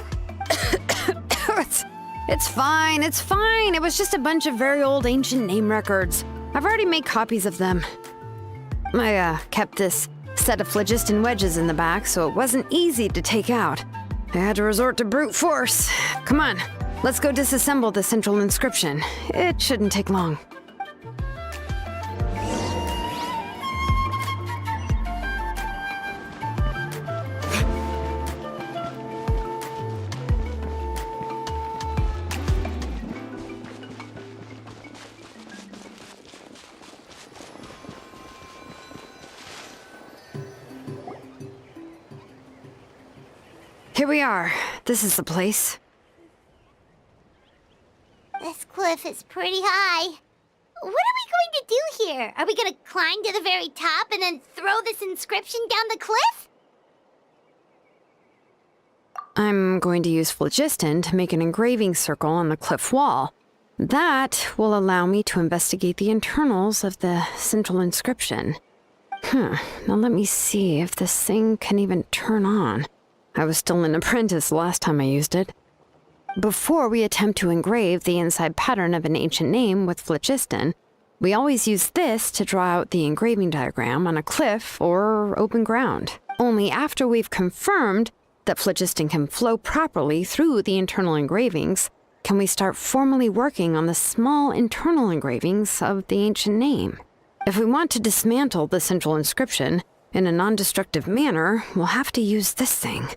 It's fine, it's fine. It was just a bunch of very old ancient name records. I've already made copies of them. I kept this set of phlogiston wedges in the back, so it wasn't easy to take out. I had to resort to brute force. Come on, let's go disassemble the central inscription. It shouldn't take long. Here we are. This is the place. This cliff is pretty high. What are we going to do here? Are we going to climb to the very top and then throw this inscription down the cliff? I'm going to use phlogiston to make an engraving circle on the cliff wall. That will allow me to investigate the internals of the central inscription. Now let me see if this thing can even turn on. I was still an apprentice last time I used it. Before we attempt to engrave the inside pattern of an ancient name with phlogiston, we always use this to draw out the engraving diagram on a cliff or open ground. Only after we've confirmed that phlogiston can flow properly through the internal engravings can we start formally working on the small internal engravings of the ancient name. If we want to dismantle the central inscription in a non-destructive manner, we'll have to use this thing.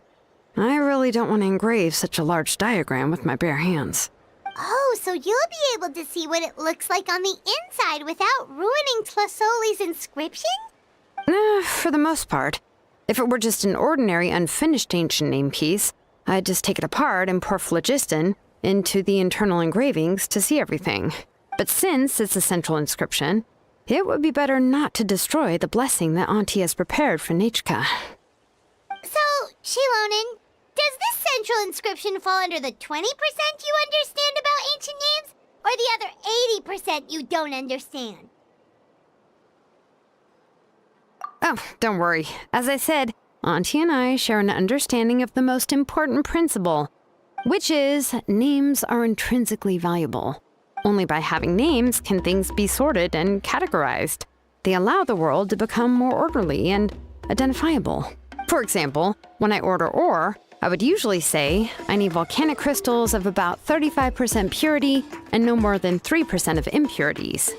I really don't want to engrave such a large diagram with my bare hands. Oh, so you'll be able to see what it looks like on the inside without ruining Tlasoli's inscription? For the most part. If it were just an ordinary unfinished ancient name piece, I'd just take it apart and pour phlogiston into the internal engravings to see everything. But since it's a central inscription, it would be better not to destroy the blessing that Auntie has prepared for Nechka. So, Shilonen, does this central inscription fall under the 20% you understand about ancient names, or the other 80% you don't understand? Oh, don't worry. As I said, Auntie and I share an understanding of the most important principle, which is names are intrinsically valuable. Only by having names can things be sorted and categorized. They allow the world to become more orderly and identifiable. For example, when I order ore, I would usually say I need volcanic crystals of about 35% purity and no more than 3% of impurities.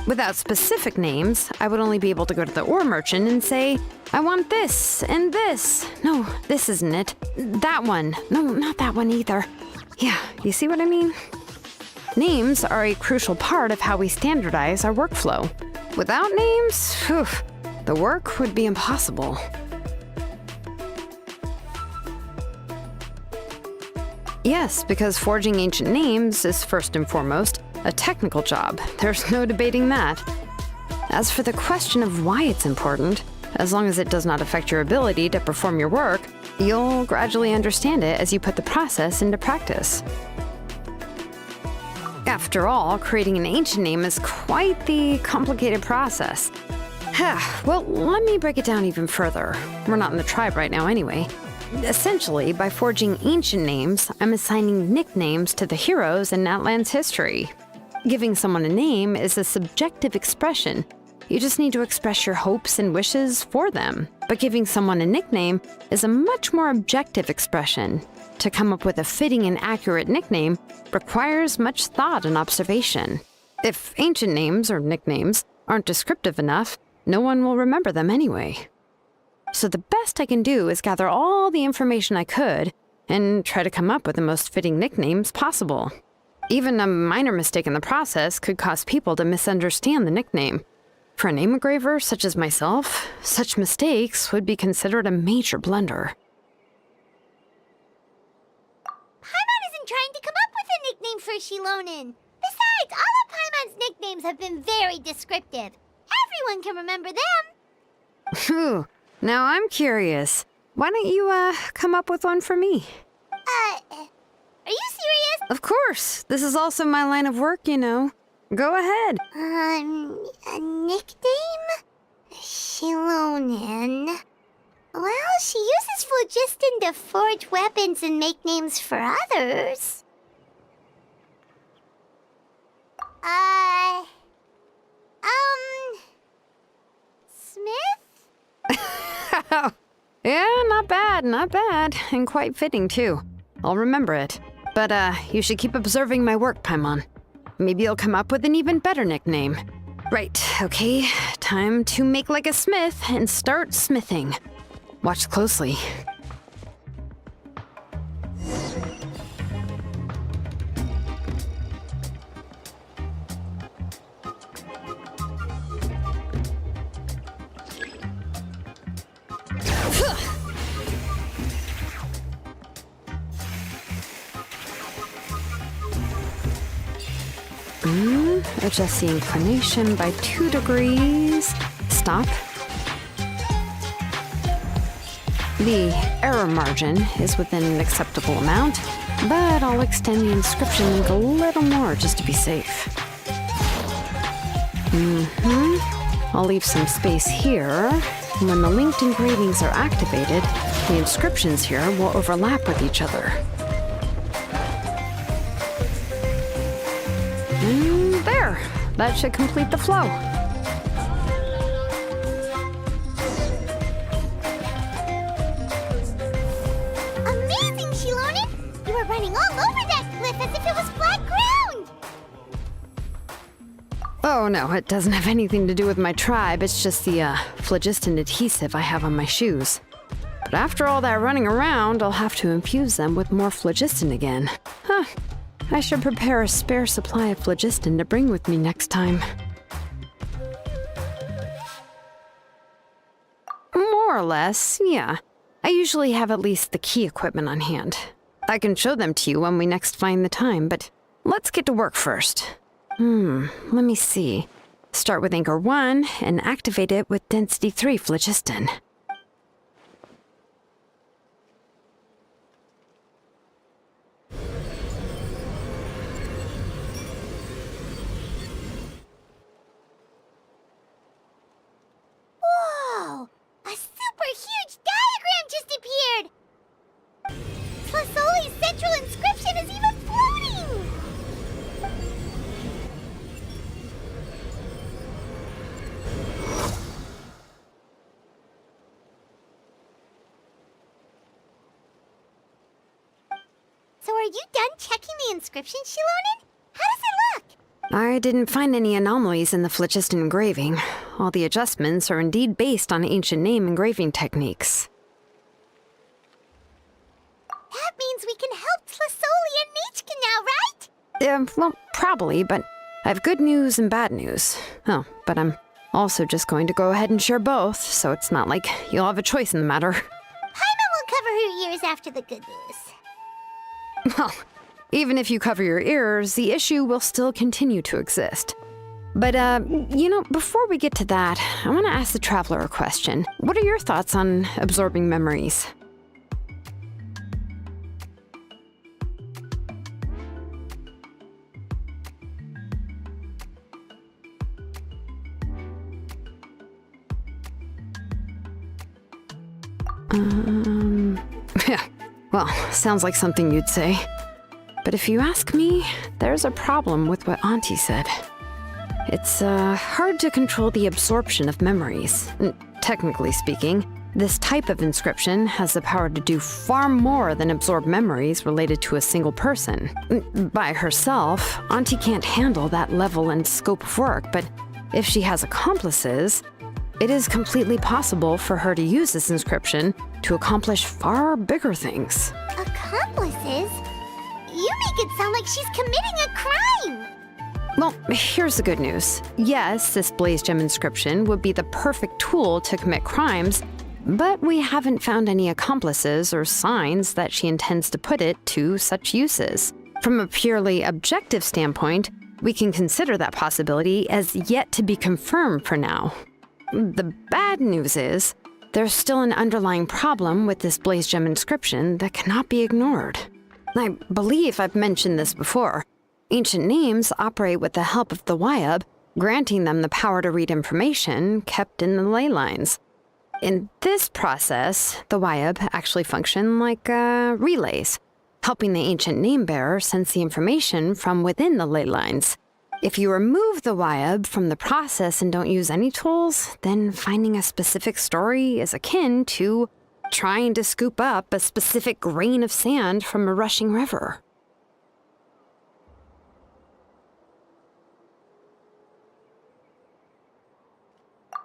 Without specific names, I would only be able to go to the ore merchant and say, I want this and this. No, this isn't it. That one. No, not that one either. Yeah, you see what I mean? Names are a crucial part of how we standardize our workflow. Without names, the work would be impossible. Yes, because forging ancient names is first and foremost a technical job. There's no debating that. As for the question of why it's important, as long as it does not affect your ability to perform your work, you'll gradually understand it as you put the process into practice. After all, creating an ancient name is quite the complicated process. Well, let me break it down even further. We're not in the tribe right now anyway. Essentially, by forging ancient names, I'm assigning nicknames to the heroes in Natlan's history. Giving someone a name is a subjective expression. You just need to express your hopes and wishes for them. But giving someone a nickname is a much more objective expression. To come up with a fitting and accurate nickname requires much thought and observation. If ancient names or nicknames aren't descriptive enough, no one will remember them anyway. So the best I can do is gather all the information I could and try to come up with the most fitting nicknames possible. Even a minor mistake in the process could cause people to misunderstand the nickname. For a name engraver such as myself, such mistakes would be considered a major blunder. Paimon isn't trying to come up with a nickname for Shilonen. Besides, all of Paimon's nicknames have been very descriptive. Everyone can remember them. Phew. Now I'm curious. Why don't you, come up with one for me? Are you serious? Of course. This is also my line of work, you know. Go ahead. A nickname? Shilonen. Well, she uses phlogiston to forge weapons and make names for others. Smith? Yeah, not bad, not bad. And quite fitting, too. I'll remember it. But, you should keep observing my work, Paimon. Maybe you'll come up with an even better nickname. Right, okay. Time to make like a smith and start smithing. Watch closely. Adjust the inclination by 2 degrees. Stop. The error margin is within an acceptable amount, but I'll extend the inscription link a little more just to be safe. I'll leave some space here. When the linked engravings are activated, the inscriptions here will overlap with each other. There! That should complete the flow. Amazing, Shilonen! You were running all over that cliff as if it was flat ground! Oh no, it doesn't have anything to do with my tribe. It's just the phlogiston adhesive I have on my shoes. But after all that running around, I'll have to infuse them with more phlogiston again. Huh. I should prepare a spare supply of phlogiston to bring with me next time. More or less, yeah. I usually have at least the key equipment on hand. I can show them to you when we next find the time, but let's get to work first. Let me see. Start with anchor 1 and activate it with density 3 phlogiston. Whoa! A super huge diagram just appeared! Tlasoli's central inscription is even floating! So are you done checking the inscription, Shilonen? How does it look? I didn't find any anomalies in the phlogiston engraving. All the adjustments are indeed based on ancient name engraving techniques. That means we can help Tlasoli and Nichka now, right? Well, probably, but I have good news and bad news. Oh, but I'm also just going to go ahead and share both, so it's not like you'll have a choice in the matter. Paimon will cover her ears after the good news. Well, even if you cover your ears, the issue will still continue to exist. But, before we get to that, I want to ask the Traveler a question. What are your thoughts on absorbing memories? Yeah, well, sounds like something you'd say. But if you ask me, there's a problem with what Auntie said. It's hard to control the absorption of memories. Technically speaking, this type of inscription has the power to do far more than absorb memories related to a single person. By herself, Auntie can't handle that level and scope of work, but if she has accomplices, it is completely possible for her to use this inscription to accomplish far bigger things. Accomplices? You make it sound like she's committing a crime! Well, here's the good news. Yes, this Blaze Gem inscription would be the perfect tool to commit crimes, but we haven't found any accomplices or signs that she intends to put it to such uses. From a purely objective standpoint, we can consider that possibility as yet to be confirmed for now. The bad news is, there's still an underlying problem with this Blaze Gem inscription that cannot be ignored. I believe I've mentioned this before. Ancient names operate with the help of the Wyab, granting them the power to read information kept in the ley lines. In this process, the Wyab actually function like relays, helping the ancient name bearer sense the information from within the ley lines. If you remove the Wyab from the process and don't use any tools, then finding a specific story is akin to trying to scoop up a specific grain of sand from a rushing river.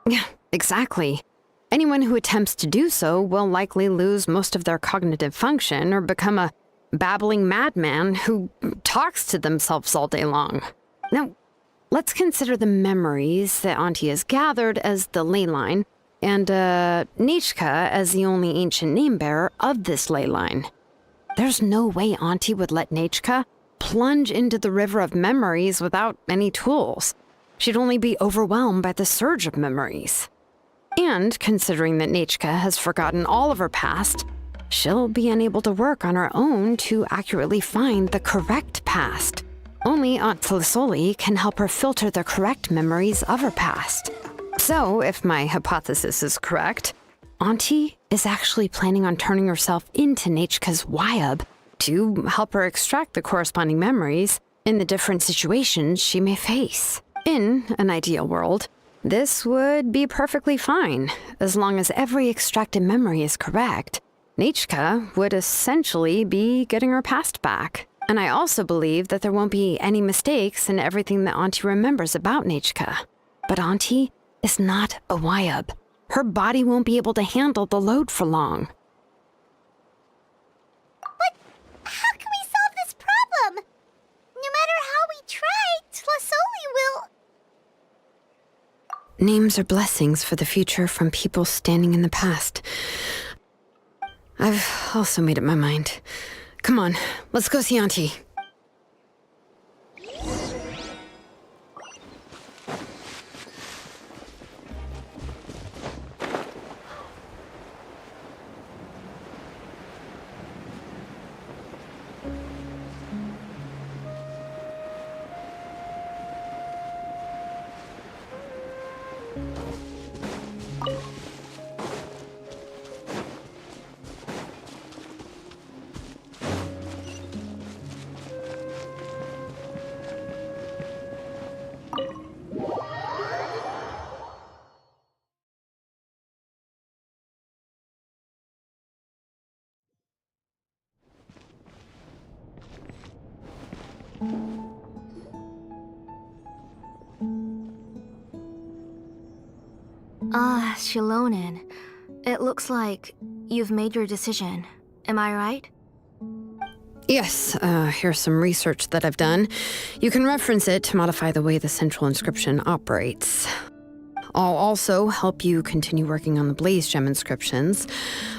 Yeah, exactly. Anyone who attempts to do so will likely lose most of their cognitive function or become a babbling madman who talks to themselves all day long. Now, let's consider the memories that Auntie has gathered as the ley line, and Nichka as the only ancient name bearer of this ley line. There's no way Auntie would let Nichka plunge into the river of memories without any tools. She'd only be overwhelmed by the surge of memories. And considering that Nichka has forgotten all of her past, she'll be unable to work on her own to accurately find the correct past. Only Aunt Tlasoli can help her filter the correct memories of her past. So, if my hypothesis is correct, Auntie is actually planning on turning herself into Nichka's Wyab to help her extract the corresponding memories in the different situations she may face. In an ideal world, this would be perfectly fine. As long as every extracted memory is correct, Nichka would essentially be getting her past back. And I also believe that there won't be any mistakes in everything that Auntie remembers about Nichka. But Auntie is not a Wyab. Her body won't be able to handle the load for long. But how can we solve this problem? No matter how we try, Tlasoli will... Names are blessings for the future from people standing in the past. I've also made up my mind. Come on, let's go see Auntie. Shilonen. It looks like you've made your decision. Am I right? Yes, here's some research that I've done. You can reference it to modify the way the central inscription operates. I'll also help you continue working on the Blaze Gem inscriptions,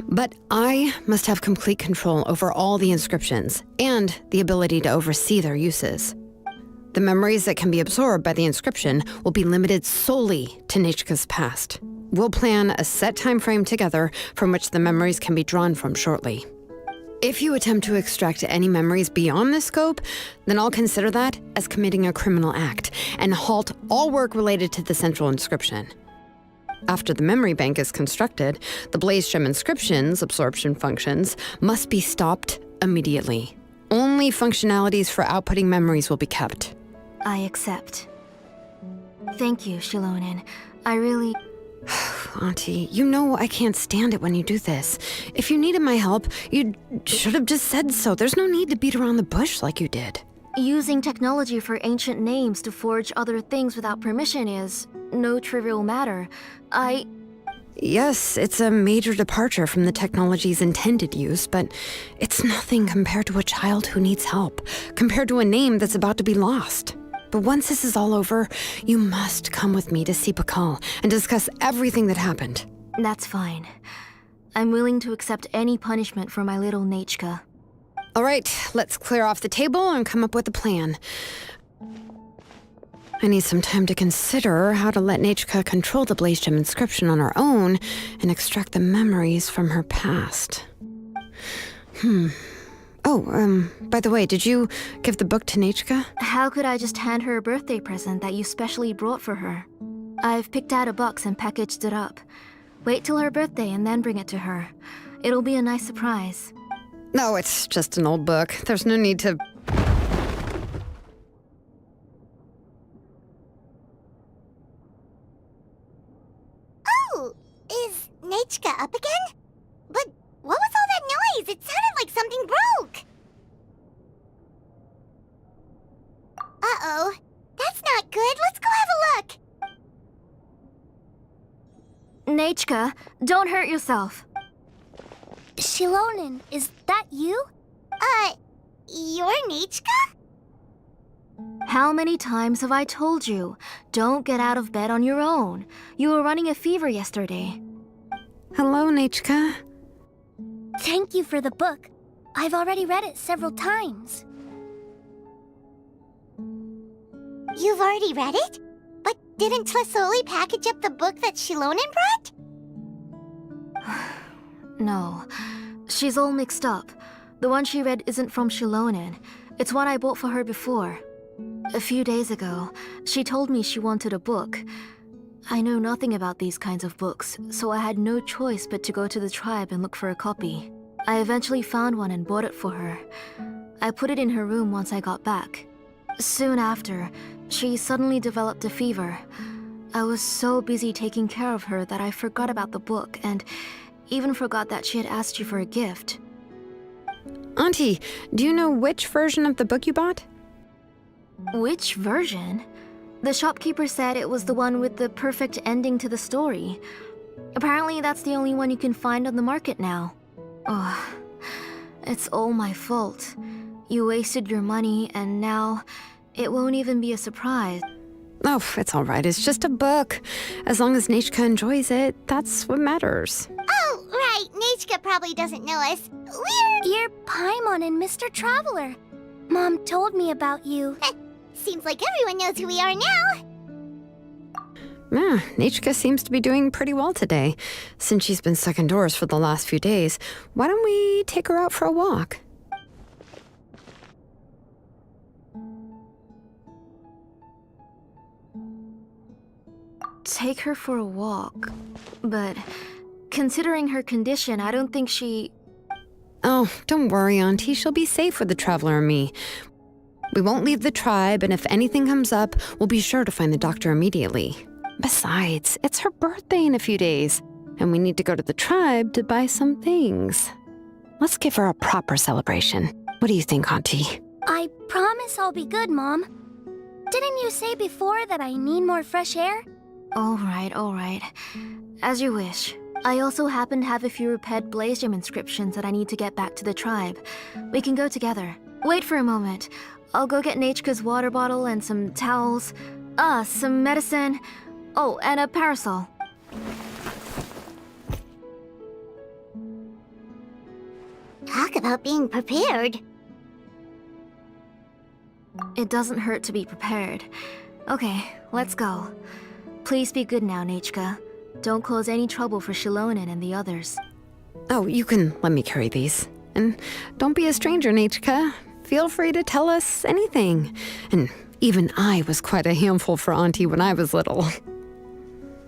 but I must have complete control over all the inscriptions and the ability to oversee their uses. The memories that can be absorbed by the inscription will be limited solely to Nechka's past. We'll plan a set time frame together from which the memories can be drawn from shortly. If you attempt to extract any memories beyond this scope, then I'll consider that as committing a criminal act and halt all work related to the central inscription. After the memory bank is constructed, the Blaze Gem inscription's absorption functions must be stopped immediately. Only functionalities for outputting memories will be kept. I accept. Thank you, Shilonen. I really... Auntie, you know I can't stand it when you do this. If you needed my help, you should have just said so. There's no need to beat around the bush like you did. Using technology for ancient names to forge other things without permission is no trivial matter. Yes, it's a major departure from the technology's intended use, but it's nothing compared to a child who needs help, compared to a name that's about to be lost. But once this is all over, you must come with me to see Pakal and discuss everything that happened. That's fine. I'm willing to accept any punishment for my little Nechka. All right, let's clear off the table and come up with a plan. I need some time to consider how to let Nechka control the Blaze Gem inscription on her own and extract the memories from her past. By the way, did you give the book to Nechka? How could I just hand her a birthday present that you specially brought for her? I've picked out a box and packaged it up. Wait till her birthday and then bring it to her. It'll be a nice surprise. No, it's just an old book. There's no need to... Oh, is Nechka up again? But what was all that noise? It sounded like something broke. Uh-oh. That's not good. Let's go have a look. Nechka, don't hurt yourself. Shilonen, is that you? You're Nechka? How many times have I told you? Don't get out of bed on your own. You were running a fever yesterday. Hello, Nechka. Thank you for the book. I've already read it several times. You've already read it? But didn't Tlasoli package up the book that Shilonen brought? No, she's all mixed up. The one she read isn't from Shilonen. It's one I bought for her before. A few days ago, she told me she wanted a book. I know nothing about these kinds of books, so I had no choice but to go to the tribe and look for a copy. I eventually found one and bought it for her. I put it in her room once I got back. Soon after, she suddenly developed a fever. I was so busy taking care of her that I forgot about the book and even forgot that she had asked you for a gift. Auntie, do you know which version of the book you bought? Which version? The shopkeeper said it was the one with the perfect ending to the story. Apparently that's the only one you can find on the market now. Ugh, it's all my fault. You wasted your money and now it won't even be a surprise. Oh, it's all right. It's just a book. As long as Nechka enjoys it, that's what matters. Oh, right. Nechka probably doesn't know us. You're Paimon and Mr. Traveler. Mom told me about you. Seems like everyone knows who we are now. Yeah, Nechka seems to be doing pretty well today. Since she's been stuck indoors for the last few days, why don't we take her out for a walk? Take her for a walk. But considering her condition, I don't think she... Oh, don't worry, Auntie. She'll be safe with the Traveler and me. We won't leave the tribe, and if anything comes up, we'll be sure to find the doctor immediately. Besides, it's her birthday in a few days, and we need to go to the tribe to buy some things. Let's give her a proper celebration. What do you think, Auntie? I promise I'll be good, Mom. Didn't you say before that I need more fresh air? All right. As you wish. I also happen to have a few repaired blaze gem inscriptions that I need to get back to the tribe. We can go together. Wait for a moment. I'll go get Nachika's water bottle and some towels. Some medicine. Oh, and a parasol. Talk about being prepared. It doesn't hurt to be prepared. Okay, let's go. Please be good now, Nachika. Don't cause any trouble for Shilonen and the others. Oh, you can let me carry these. And don't be a stranger, Nachika. Feel free to tell us anything. And even I was quite a handful for Auntie when I was little.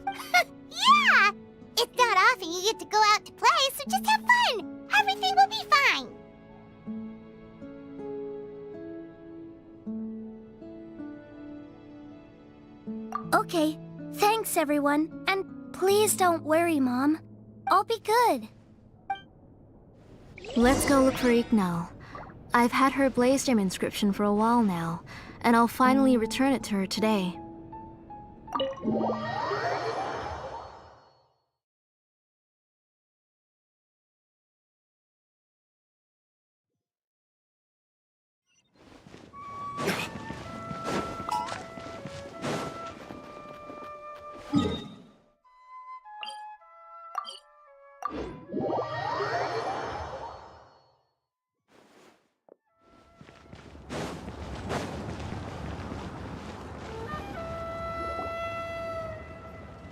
Yeah! It's not often you get to go out to play, so just have fun. Everything will be fine. Okay, thanks everyone. And please don't worry, Mom. I'll be good. Let's go look for Ignal. I've had her blaze gem inscription for a while now, and I'll finally return it to her today.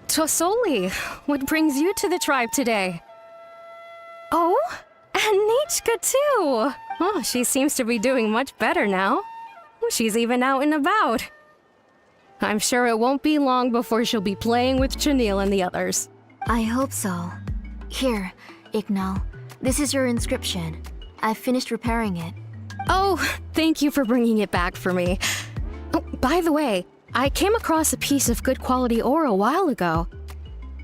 Tosoli, what brings you to the tribe today? Oh, and Nachika too! Oh, she seems to be doing much better now. She's even out and about. I'm sure it won't be long before she'll be playing with Chanil and the others. I hope so. Here, Ignal. This is your inscription. I've finished repairing it. Oh, thank you for bringing it back for me. Oh, by the way, I came across a piece of good quality ore a while ago.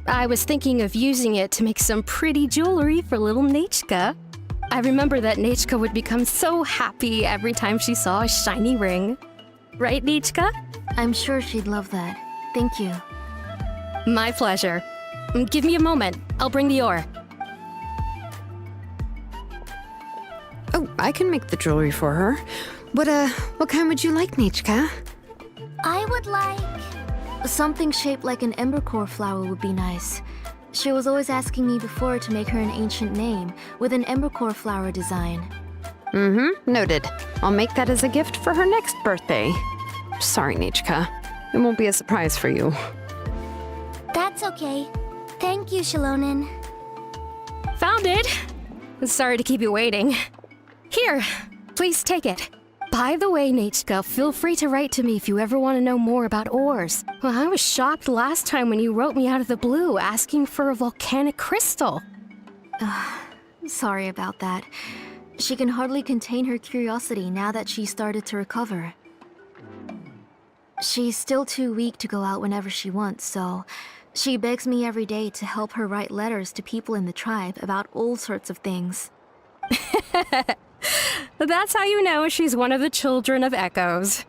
I was thinking of using it to make some pretty jewelry for little Nachika. I remember that Nachika would become so happy every time she saw a shiny ring. Right, Nachika? I'm sure she'd love that. Thank you. My pleasure. Give me a moment. I'll bring the ore. Oh, I can make the jewelry for her. What kind would you like, Nachika? I would like... something shaped like an embercore flower would be nice. She was always asking me before to make her an ancient name with an embercore flower design. Noted. I'll make that as a gift for her next birthday. Sorry, Nachika. It won't be a surprise for you. That's okay. Thank you, Shilonen. Found it! Sorry to keep you waiting. Here, please take it. By the way, Nachika, feel free to write to me if you ever want to know more about ores. Well, I was shocked last time when you wrote me out of the blue asking for a volcanic crystal. Sorry about that. She can hardly contain her curiosity now that she's started to recover. She's still too weak to go out whenever she wants, so she begs me every day to help her write letters to people in the tribe about all sorts of things. That's how you know she's one of the children of Echoes.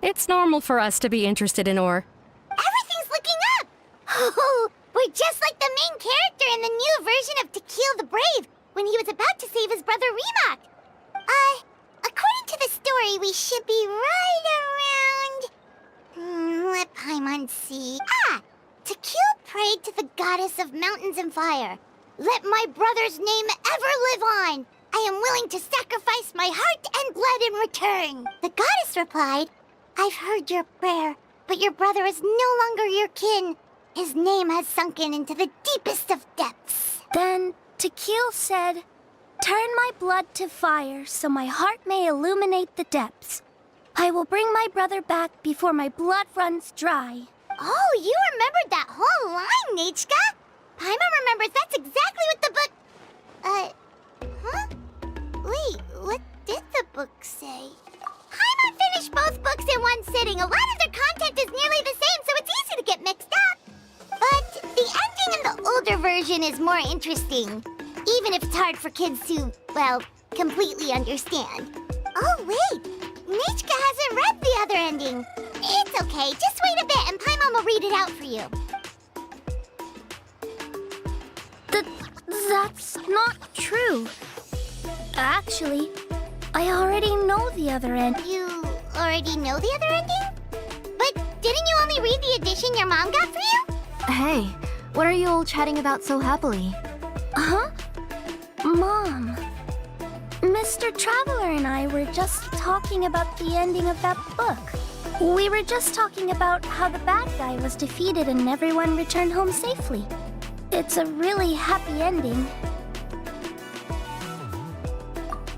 It's normal for us to be interested in ore. Everything's looking up! Oh, we're just like the main character in the new version of To Kill the Brave when he was about to save his brother Remak. According to the story, we should be right around... let Paimon see. To Kill prayed to the goddess of mountains and fire. Let my brother's name ever live on. I am willing to sacrifice my heart and blood in return. The goddess replied, I've heard your prayer, but your brother is no longer your kin. His name has sunken into the deepest of depths. Then Tequil said, turn my blood to fire so my heart may illuminate the depths. I will bring my brother back before my blood runs dry. Oh, you remembered that whole line, Nachika. Paimon remembers that's exactly what the book... Huh? Wait, what did the book say? Paimon finished both books in one sitting. A lot of their content is nearly the same, so it's easy to get mixed up. But the ending in the older version is more interesting, even if it's hard for kids to, well, completely understand. Oh, wait. Nachika hasn't read the other ending. It's okay. Just wait a bit and Paimon will read it out for you. That's not true. Actually, I already know the other end. You already know the other ending? But didn't you only read the edition your mom got for you? Hey, what are you all chatting about so happily? Huh? Mom. Mr. Traveler and I were just talking about the ending of that book. We were just talking about how the bad guy was defeated and everyone returned home safely. It's a really happy ending.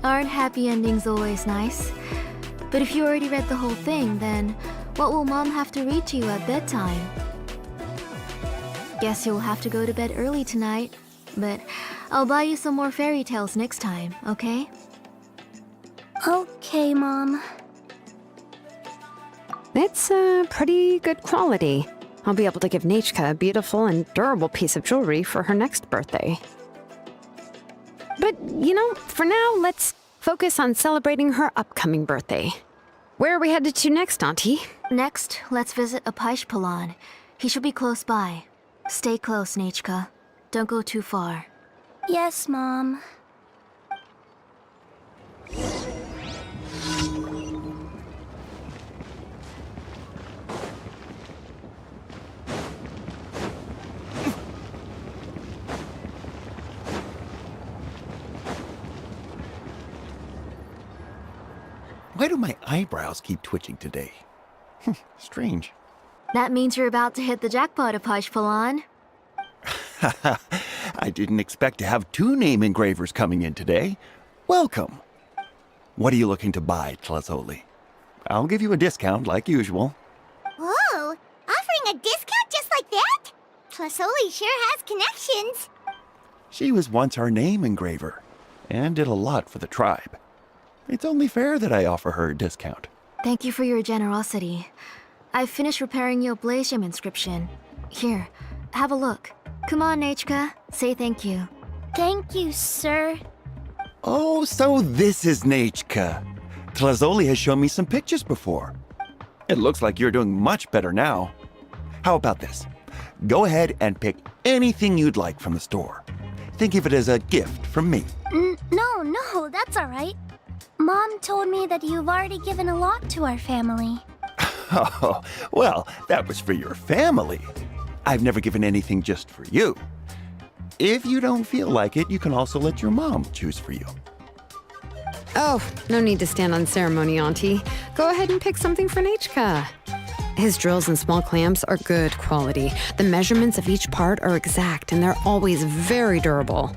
Aren't happy endings always nice? But if you already read the whole thing, then what will Mom have to read to you at bedtime? Guess you'll have to go to bed early tonight, but I'll buy you some more fairy tales next time, okay? Okay, Mom. It's pretty good quality. I'll be able to give Nechka a beautiful and durable piece of jewelry for her next birthday. But, for now, let's focus on celebrating her upcoming birthday. Where are we headed to next, Auntie? Next, let's visit Apaish. He should be close by. Stay close, Nechka. Don't go too far. Yes, Mom. Why do my eyebrows keep twitching today? Strange. That means you're about to hit the jackpot, Apaish. I didn't expect to have 2 name engravers coming in today. Welcome. What are you looking to buy, Tlazoli? I'll give you a discount like usual. Whoa! Offering a discount just like that? Tlasoli sure has connections. She was once our name engraver and did a lot for the tribe. It's only fair that I offer her a discount. Thank you for your generosity. I've finished repairing your Blaze Gem inscription. Here, have a look. Come on, Nechka. Say thank you. Thank you, sir. Oh, so this is Nechka. Tlazoli has shown me some pictures before. It looks like you're doing much better now. How about this? Go ahead and pick anything you'd like from the store. Think of it as a gift from me. No, that's all right. Mom told me that you've already given a lot to our family. Oh, well, that was for your family. I've never given anything just for you. If you don't feel like it, you can also let your mom choose for you. Oh, no need to stand on ceremony, Auntie. Go ahead and pick something for Nechka. His drills and small clamps are good quality. The measurements of each part are exact, and they're always very durable.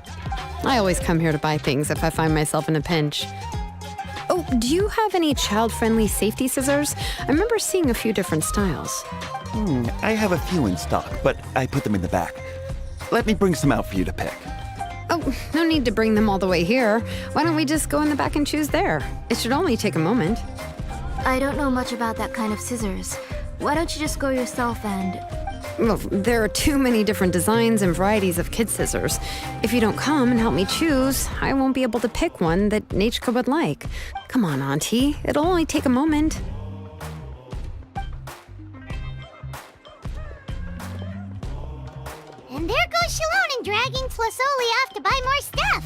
I always come here to buy things if I find myself in a pinch. Oh, do you have any child-friendly safety scissors? I remember seeing a few different styles. I have a few in stock, but I put them in the back. Let me bring some out for you to pick. Oh, no need to bring them all the way here. Why don't we just go in the back and choose there? It should only take a moment. I don't know much about that kind of scissors. Why don't you just go yourself and... Well, there are too many different designs and varieties of kid scissors. If you don't come and help me choose, I won't be able to pick one that Nechka would like. Come on, Auntie. It'll only take a moment. And there goes Shalon and dragging Tlasoli off to buy more stuff.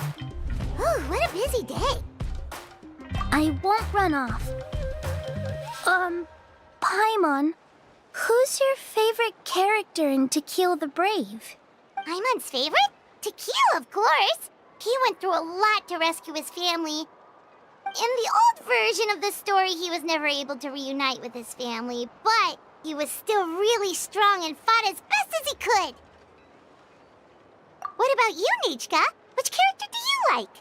Ooh, what a busy day. I won't run off. Paimon, who's your favorite character in To Kill the Brave? Paimon's favorite? To Kill, of course. He went through a lot to rescue his family. In the old version of the story, he was never able to reunite with his family, but he was still really strong and fought as best as he could. What about you, Nechka? Which character do you like?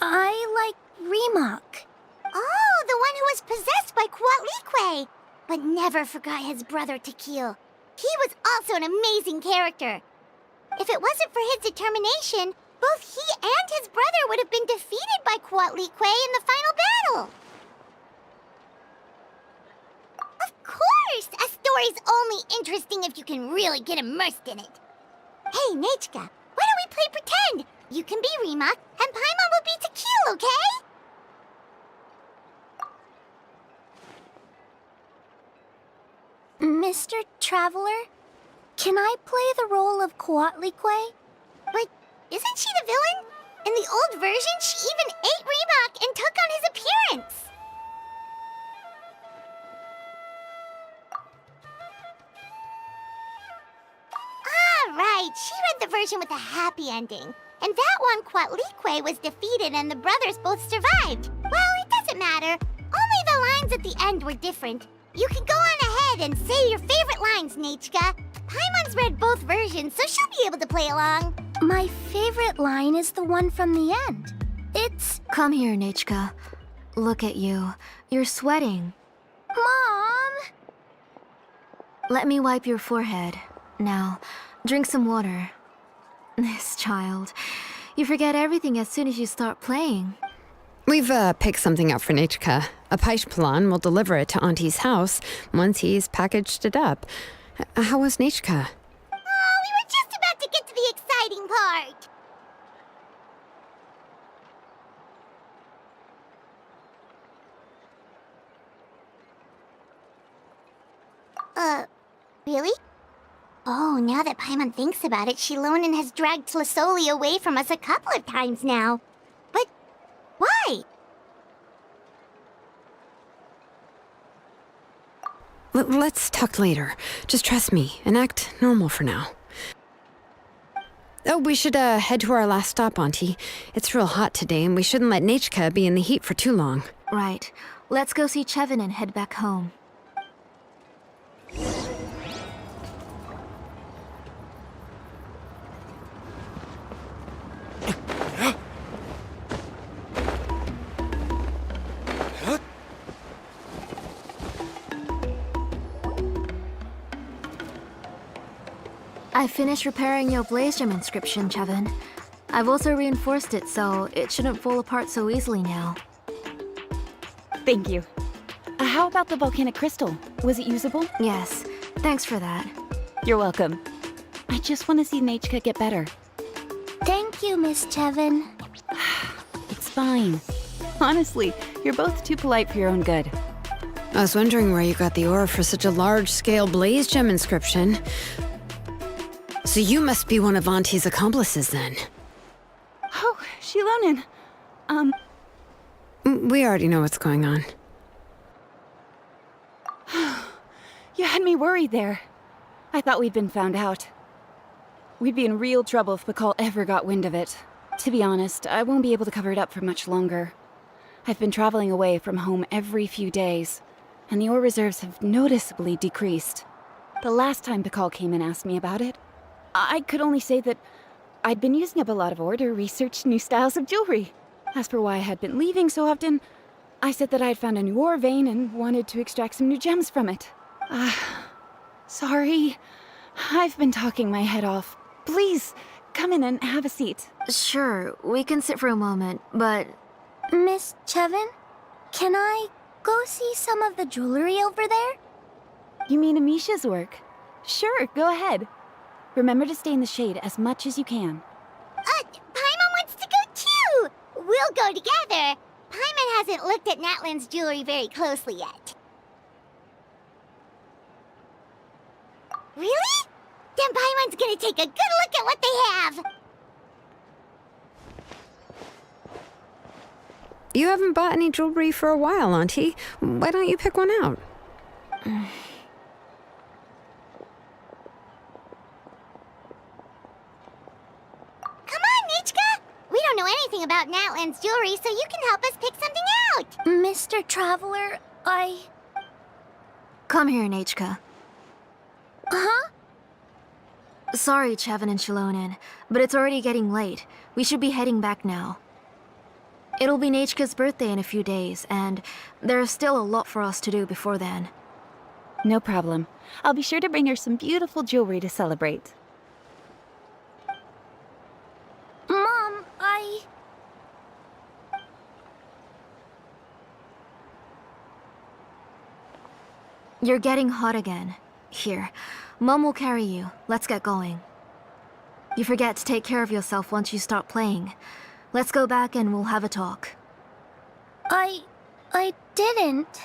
I like Remak. Oh, the one who was possessed by Kuatlikwe, but never forgot his brother Tequil. He was also an amazing character. If it wasn't for his determination, both he and his brother would have been defeated by Kuatlikwe in the final battle. Of course! A story's only interesting if you can really get immersed in it. Hey, Nechka, why don't we play pretend? You can be Remak, and Paimon will be Tequil, okay? Mr. Traveler, can I play the role of Kuatlikwe? But Isn't she the villain? In the old version, she even ate Reebok and took on his appearance. Ah, right. She read the version with a happy ending. And that one, Quatlique was defeated and the brothers both survived. Well, it doesn't matter. Only the lines at the end were different. You can go on ahead and say your favorite lines, Nechka. Paimon's read both versions, so she'll be able to play along. My favorite line is the one from the end. It's... Come here, Nechka. Look at you. You're sweating. Mom! Let me wipe your forehead. Now, drink some water. This child. You forget everything as soon as you start playing. We've picked something up for Nechka. A Paishpalan will deliver it to Auntie's house once he's packaged it up. How was Nechka? Oh, we were just about to get to the exciting part. Really? Oh, now that Paimon thinks about it, Shilonen has dragged Tlisoli away from us a couple of times now. But why? Let's talk later. Just trust me and act normal for now. Oh, we should head to our last stop, Auntie. It's real hot today, and we shouldn't let Nechka be in the heat for too long. Right. Let's go see Chevin and head back home. I finished repairing your Blaze Gem inscription, Chevin. I've also reinforced it so it shouldn't fall apart so easily now. Thank you. How about the volcanic crystal? Was it usable? Yes, thanks for that. You're welcome. I just want to see Nechka get better. Thank you, Miss Chevin. It's fine. Honestly, you're both too polite for your own good. I was wondering where you got the ore for such a large-scale Blaze Gem inscription. So you must be one of Auntie's accomplices, then. Oh, Shilonen. We already know what's going on. You had me worried there. I thought we'd been found out. We'd be in real trouble if Pakal ever got wind of it. To be honest, I won't be able to cover it up for much longer. I've been traveling away from home every few days, and the ore reserves have noticeably decreased. The last time Pakal came and asked me about it, I could only say that I'd been using up a lot of ore to research new styles of jewelry. As for why I had been leaving so often, I said that I had found a new ore vein and wanted to extract some new gems from it. Sorry. I've been talking my head off. Please, come in and have a seat. Sure, we can sit for a moment, but... Miss Chevin, can I go see some of the jewelry over there? You mean Amisha's work? Sure, go ahead. Remember to stay in the shade as much as you can. Paimon wants to go too! We'll go together. Paimon hasn't looked at Natlan's jewelry very closely yet. Really? Then Paimon's gonna take a good look at what they have! You haven't bought any jewelry for a while, Auntie. Why don't you pick one out? Come on, Nechka! We don't know anything about Natlan's jewelry, so you can help us pick something out! Mr. Traveler, Come here, Nechka. Huh? Sorry, Chevin and Shilonen, but it's already getting late. We should be heading back now. It'll be Nechka's birthday in a few days, and there's still a lot for us to do before then. No problem. I'll be sure to bring her some beautiful jewelry to celebrate. Mom, You're getting hot again. Here, Mom will carry you. Let's get going. You forget to take care of yourself once you start playing. Let's go back and we'll have a talk. I didn't.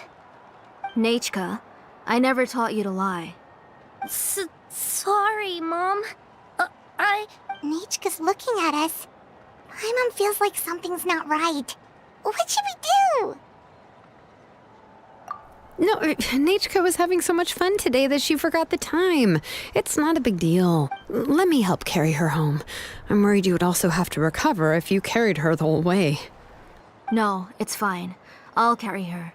Nechka, I never taught you to lie. Sorry, Mom. Nichka's looking at us. Paimon feels like something's not right. What should we do? No, Nichka was having so much fun today that she forgot the time. It's not a big deal. Let me help carry her home. I'm worried you would also have to recover if you carried her the whole way. No, it's fine. I'll carry her.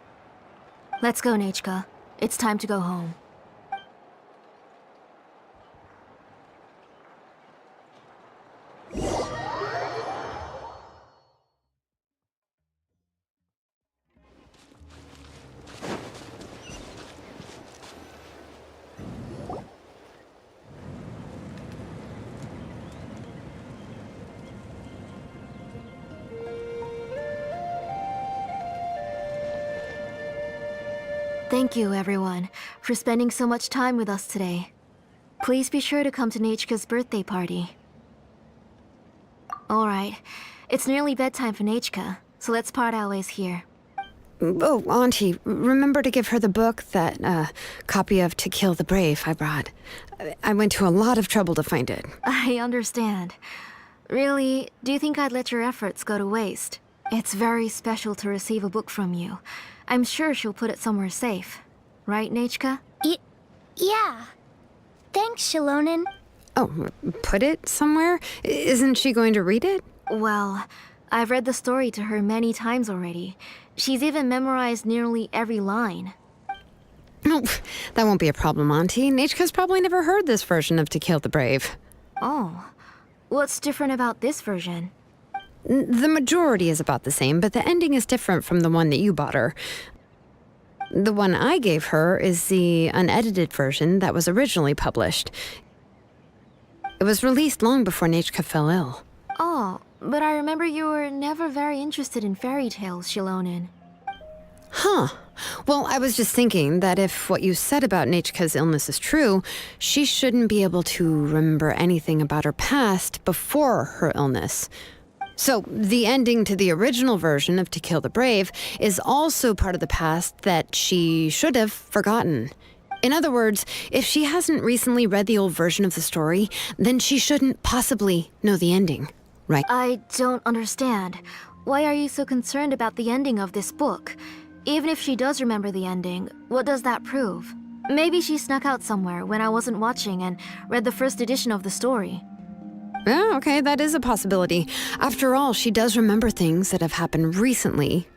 Let's go, Nichka. It's time to go home. Thank you, everyone, for spending so much time with us today. Please be sure to come to Nichka's birthday party. Alright, it's nearly bedtime for Nichka, so let's part our ways here. Oh, Auntie, remember to give her the book, that copy of To Kill the Brave I brought. I went to a lot of trouble to find it. I understand. Really, do you think I'd let your efforts go to waste? It's very special to receive a book from you. I'm sure she'll put it somewhere safe. Right, Nichka? Yeah. Thanks, Shilonen. Oh, put it somewhere? Isn't she going to read it? Well, I've read the story to her many times already. She's even memorized nearly every line. Oh, that won't be a problem, Auntie. Nichka's probably never heard this version of To Kill the Brave. Oh. What's different about this version? The majority is about the same, but the ending is different from the one that you bought her. The one I gave her is the unedited version that was originally published. It was released long before Nichka fell ill. Oh, but I remember you were never very interested in fairy tales, Shilonen. Huh. Well, I was just thinking that if what you said about Nichka's illness is true, she shouldn't be able to remember anything about her past before her illness. So, the ending to the original version of To Kill the Brave is also part of the past that she should have forgotten. In other words, if she hasn't recently read the old version of the story, then she shouldn't possibly know the ending, right? I don't understand. Why are you so concerned about the ending of this book? Even if she does remember the ending, what does that prove? Maybe she snuck out somewhere when I wasn't watching and read the first edition of the story. Oh, okay, that is a possibility. After all, she does remember things that have happened recently.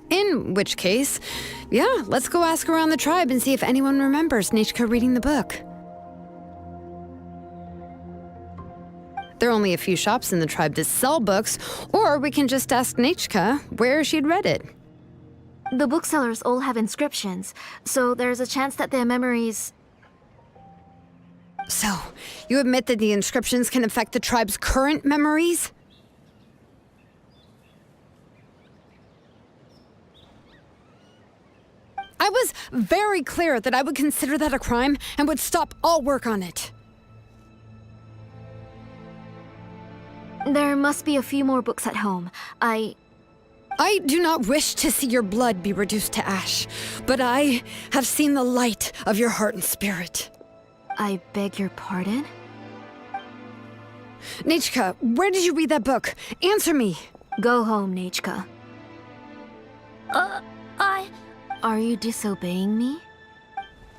In which case, yeah, let's go ask around the tribe and see if anyone remembers Nechka reading the book. There are only a few shops in the tribe that sell books, or we can just ask Nechka where she'd read it. The booksellers all have inscriptions, so there's a chance that their memories... So, you admit that the inscriptions can affect the tribe's current memories? I was very clear that I would consider that a crime and would stop all work on it. There must be a few more books at home. I do not wish to see your blood be reduced to ash, but I have seen the light of your heart and spirit. I beg your pardon? Nechka, where did you read that book? Answer me. Go home, Nechka. Are you disobeying me?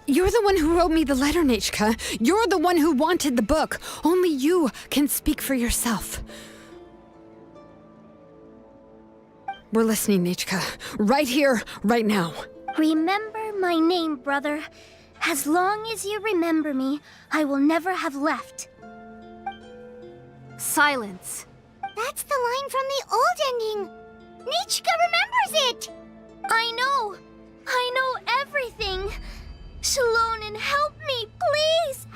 You're the one who wrote me the letter, Nechka. You're the one who wanted the book. Only you can speak for yourself. We're listening, Nechka. Right here, right now. Remember my name, brother. As long as you remember me, I will never have left. Silence. That's the line from the old ending. Nechka remembers it. I know everything. Shalonen, help me, please!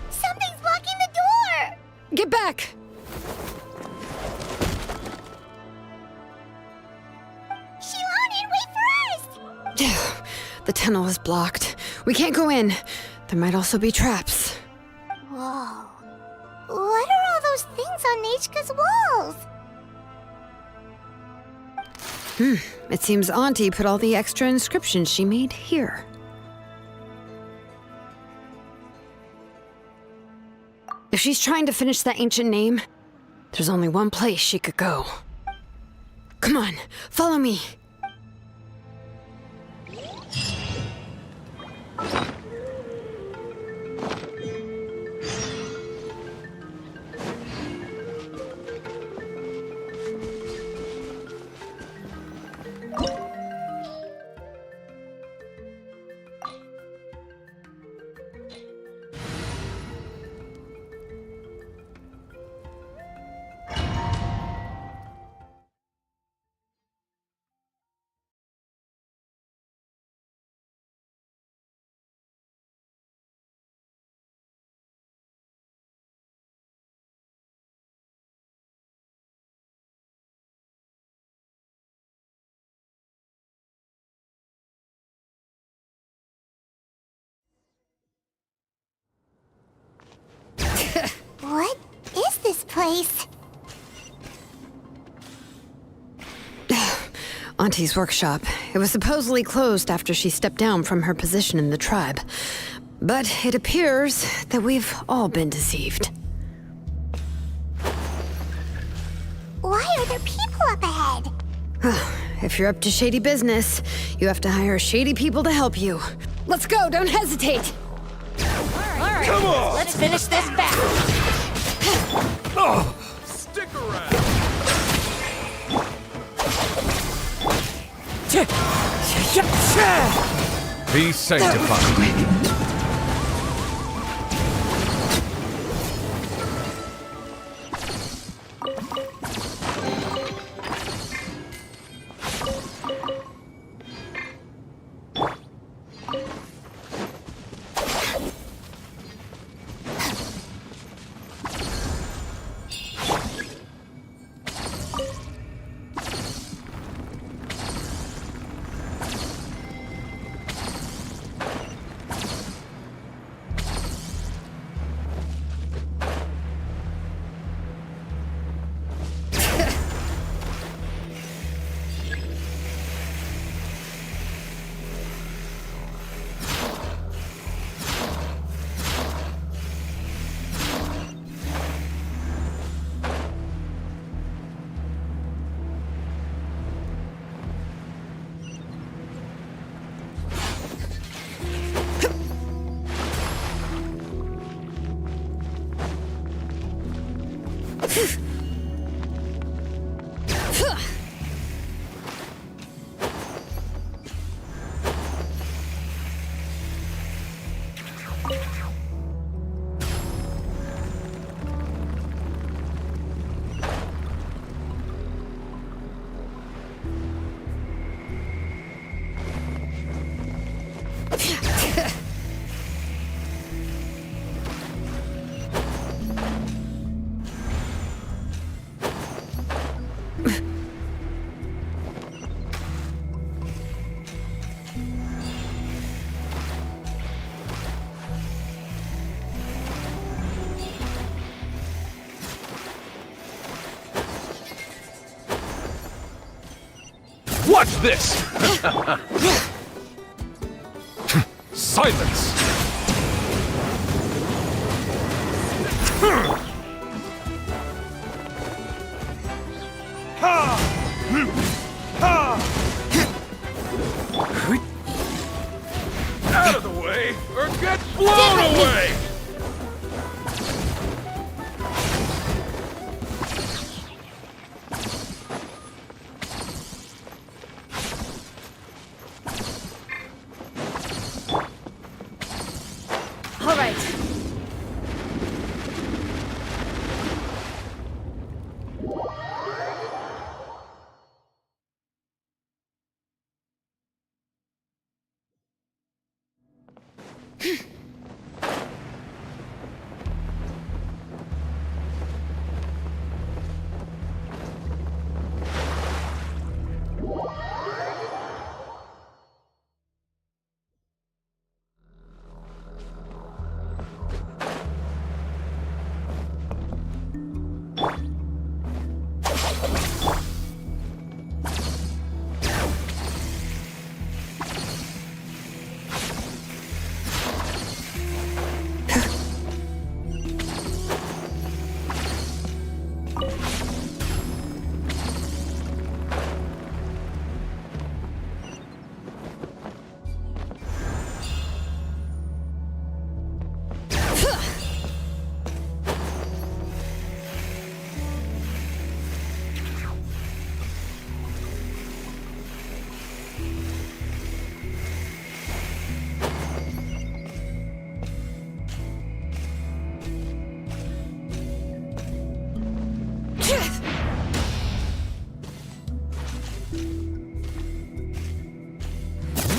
Something's blocking the door! Get back! Shalonen, wait for us! The tunnel is blocked. We can't go in. There might also be traps. Whoa. What are all those things on Nechka's walls? It seems Auntie put all the extra inscriptions she made here. If she's trying to finish that ancient name, there's only one place she could go. Come on, follow me. What is this place? Auntie's workshop. It was supposedly closed after she stepped down from her position in the tribe. But it appears that we've all been deceived. Why are there people up ahead? If you're up to shady business, you have to hire shady people to help you. Let's go, don't hesitate! Alright, come on! Let's finish this battle! Stick around! Be sanctified. Watch this! Silence! Out of the way, or get blown away!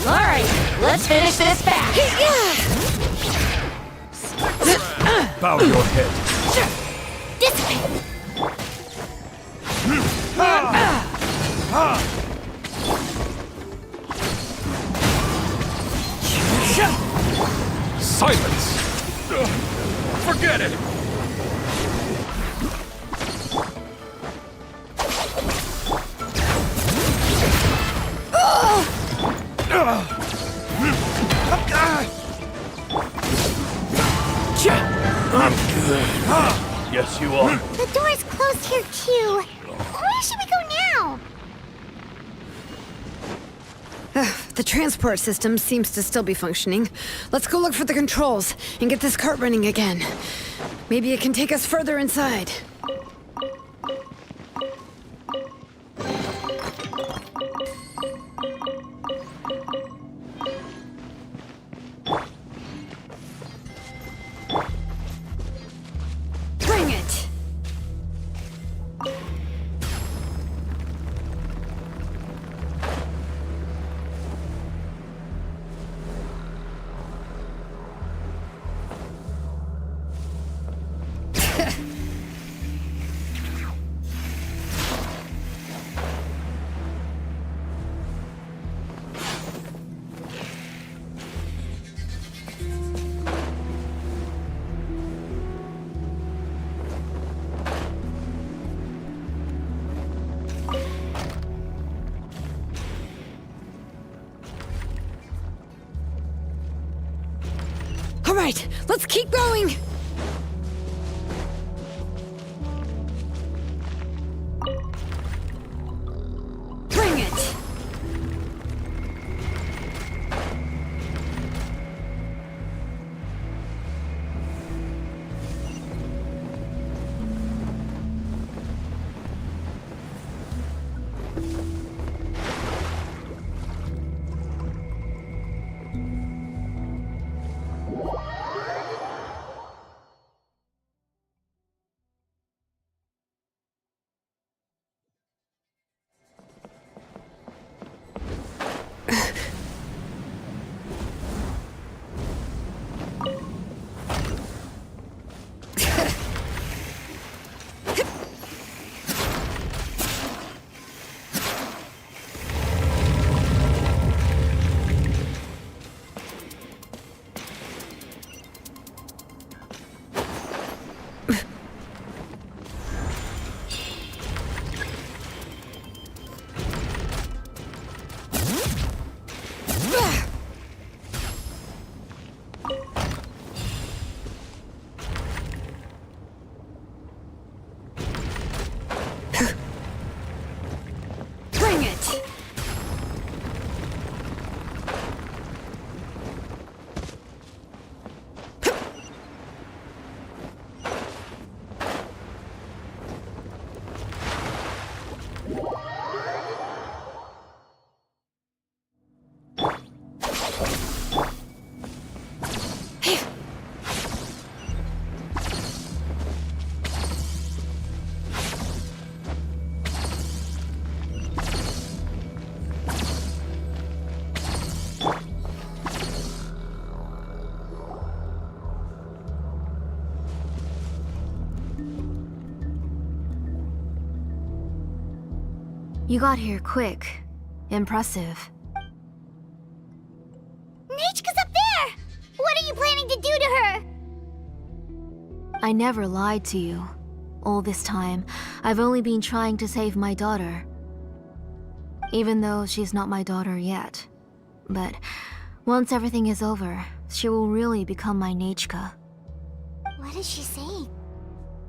All right. Let's finish this back. Bow your head. Dissipate. Silence! Forget it! I'm good. Yes, you are. The door's closed here, too. Where should we go now? The transport system seems to still be functioning. Let's go look for the controls and get this cart running again. Maybe it can take us further inside. Bring it! All right, let's keep going! Bring it! You got here quick. Impressive. Nechka's up there! What are you planning to do to her? I never lied to you. All this time, I've only been trying to save my daughter. Even though she's not my daughter yet. But once everything is over, she will really become my Nechka. What is she saying?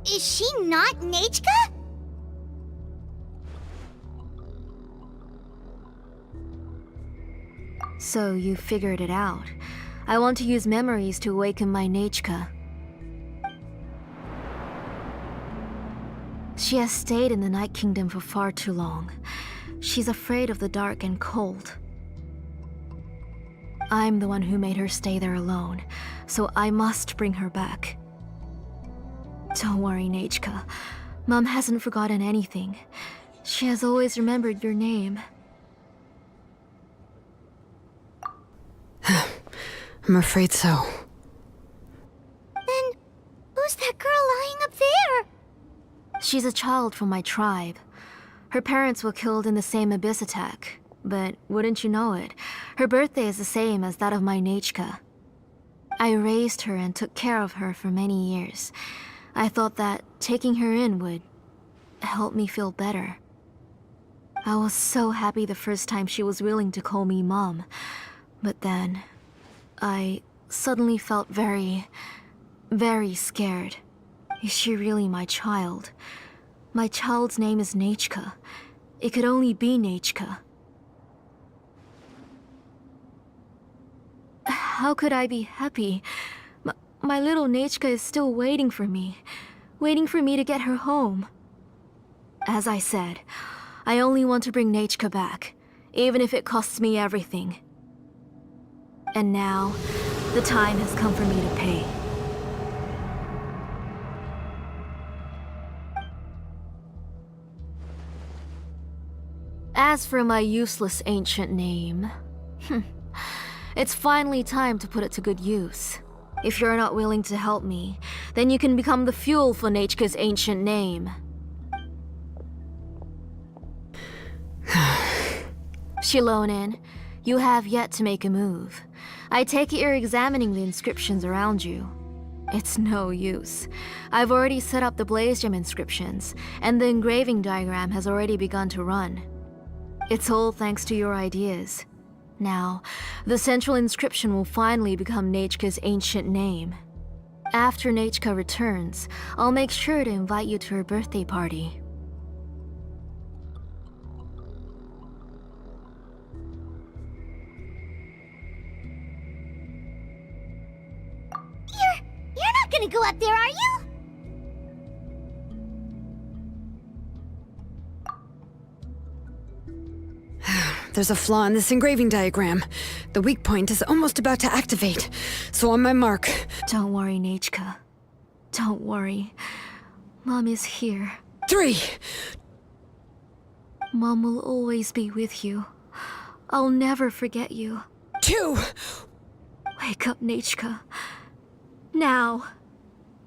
Is she not Nechka? So you figured it out. I want to use memories to awaken my Nechka. She has stayed in the Night Kingdom for far too long. She's afraid of the dark and cold. I'm the one who made her stay there alone, so I must bring her back. Don't worry, Nechka. Mom hasn't forgotten anything. She has always remembered your name. I'm afraid so. Then, who's that girl lying up there? She's a child from my tribe. Her parents were killed in the same abyss attack. But wouldn't you know it, her birthday is the same as that of my Nechka. I raised her and took care of her for many years. I thought that taking her in would help me feel better. I was so happy the first time she was willing to call me Mom. But then, I suddenly felt very scared. Is she really my child? My child's name is Nechka. It could only be Nechka. How could I be happy? My little Nechka is still waiting for me to get her home. As I said, I only want to bring Nechka back, even if it costs me everything. And now, the time has come for me to pay. As for my useless ancient name, it's finally time to put it to good use. If you're not willing to help me, then you can become the fuel for Nechka's ancient name. Shilonin, you have yet to make a move. I take it you're examining the inscriptions around you. It's no use. I've already set up the blaze gem inscriptions, and the engraving diagram has already begun to run. It's all thanks to your ideas. Now, the central inscription will finally become Nechka's ancient name. After Nechka returns, I'll make sure to invite you to her birthday party. You're not gonna go up there, are you? There's a flaw in this engraving diagram. The weak point is almost about to activate. So on my mark. Don't worry, Nechka. Don't worry. Mom is here. 3. Mom will always be with you. I'll never forget you. 2. Wake up, Nechka. Now.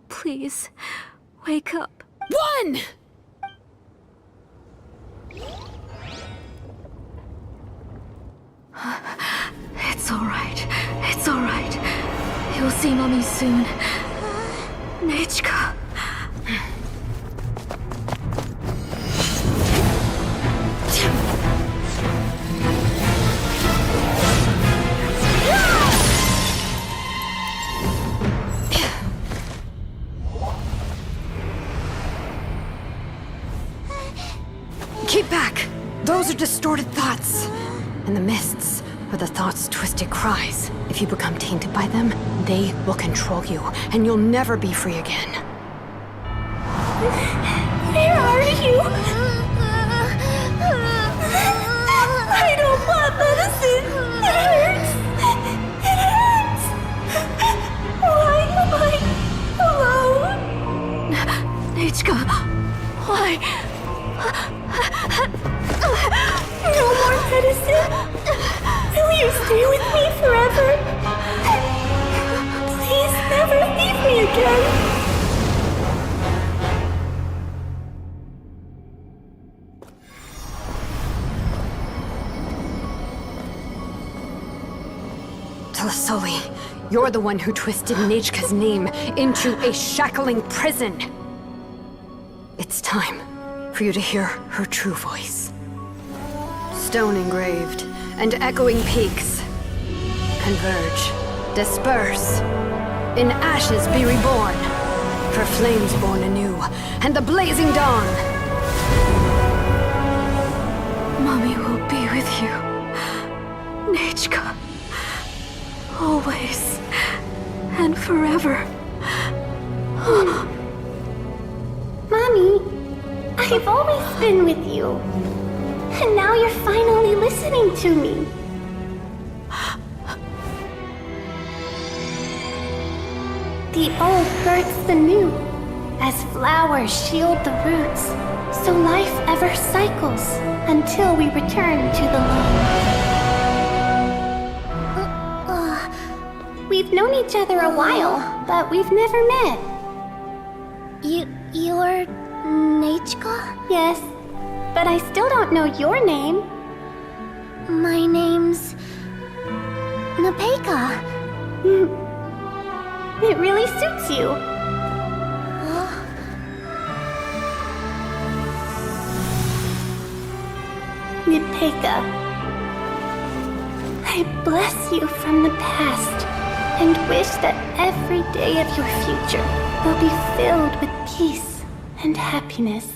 Please, wake up. 1! It's alright. It's alright. You'll see Mommy soon. Nechka. Keep back! Those are distorted thoughts. And the mists are the thoughts' twisted cries. If you become tainted by them, they will control you, and you'll never be free again. Where are you? I don't want medicine. It hurts. It hurts. Why am I alone? Nechka, why? No more medicine. Will you stay with me forever? Please never leave me again. Tlasoli, you're the one who twisted Nechka's name into a shackling prison. It's time for you to hear her true voice. Stone engraved and echoing peaks. Converge, disperse. In ashes be reborn. For flames born anew, and the blazing dawn. Mommy will be with you. Nechka. Always. And forever. Mommy, I've always been with you. And now you're finally listening to me. The old births the new, as flowers shield the roots, so life ever cycles until we return to the loam. We've known each other a while, but we've never met. You're Nechka? Yes, but I still don't know your name. My name's Napeka. It really suits you. Nipeka, I bless you from the past and wish that every day of your future will be filled with peace and happiness.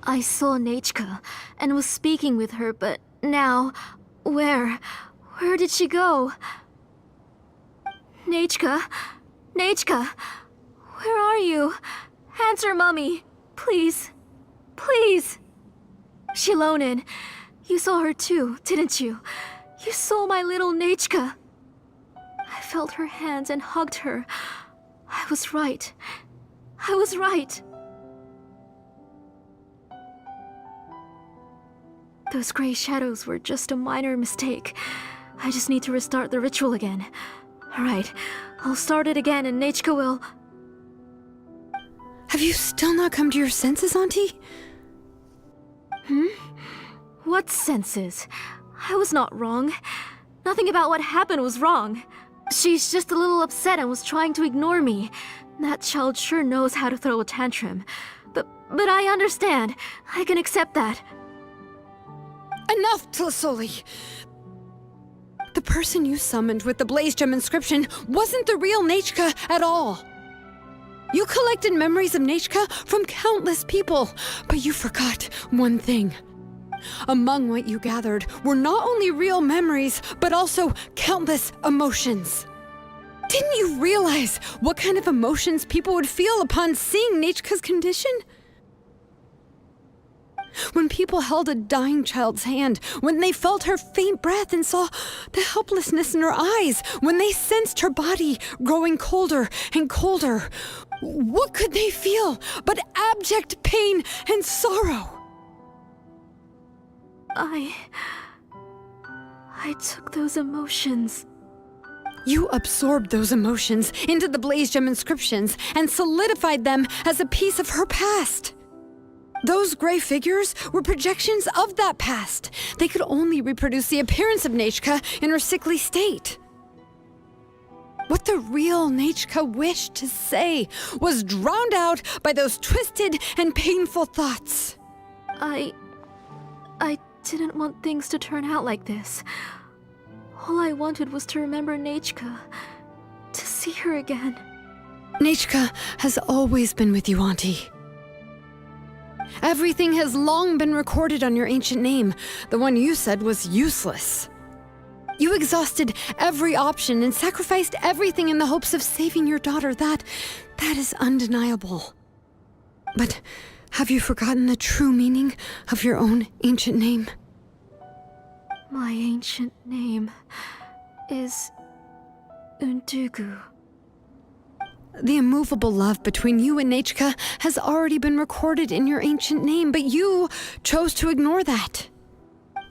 I saw Nechka and was speaking with her, but now, where did she go? Nechka? Nechka? Where are you? Answer, Mommy. Please. Please. Shilonin, you saw her too, didn't you? You saw my little Nechka. I felt her hands and hugged her. I was right. I was right. Those gray shadows were just a minor mistake. I just need to restart the ritual again. Alright, I'll start it again and Nechka will... Have you still not come to your senses, Auntie? What senses? I was not wrong. Nothing about what happened was wrong. She's just a little upset and was trying to ignore me. That child sure knows how to throw a tantrum. But I understand. I can accept that. Enough, Tlasoli! The person you summoned with the Blaze Gem inscription wasn't the real Nechka at all. You collected memories of Nechka from countless people, but you forgot one thing. Among what you gathered were not only real memories, but also countless emotions. Didn't you realize what kind of emotions people would feel upon seeing Nechka's condition? When people held a dying child's hand, when they felt her faint breath and saw the helplessness in her eyes, when they sensed her body growing colder and colder, what could they feel but abject pain and sorrow? I took those emotions. You absorbed those emotions into the Blaze Gem inscriptions and solidified them as a piece of her past. Those gray figures were projections of that past. They could only reproduce the appearance of Nechka in her sickly state. What the real Nechka wished to say was drowned out by those twisted and painful thoughts. I didn't want things to turn out like this. All I wanted was to remember Nechka, to see her again. Nechka has always been with you, Auntie. Everything has long been recorded on your ancient name. The one you said was useless. You exhausted every option and sacrificed everything in the hopes of saving your daughter. That is undeniable. But have you forgotten the true meaning of your own ancient name? My ancient name is Undugu. The immovable love between you and Nechka has already been recorded in your ancient name, but you chose to ignore that.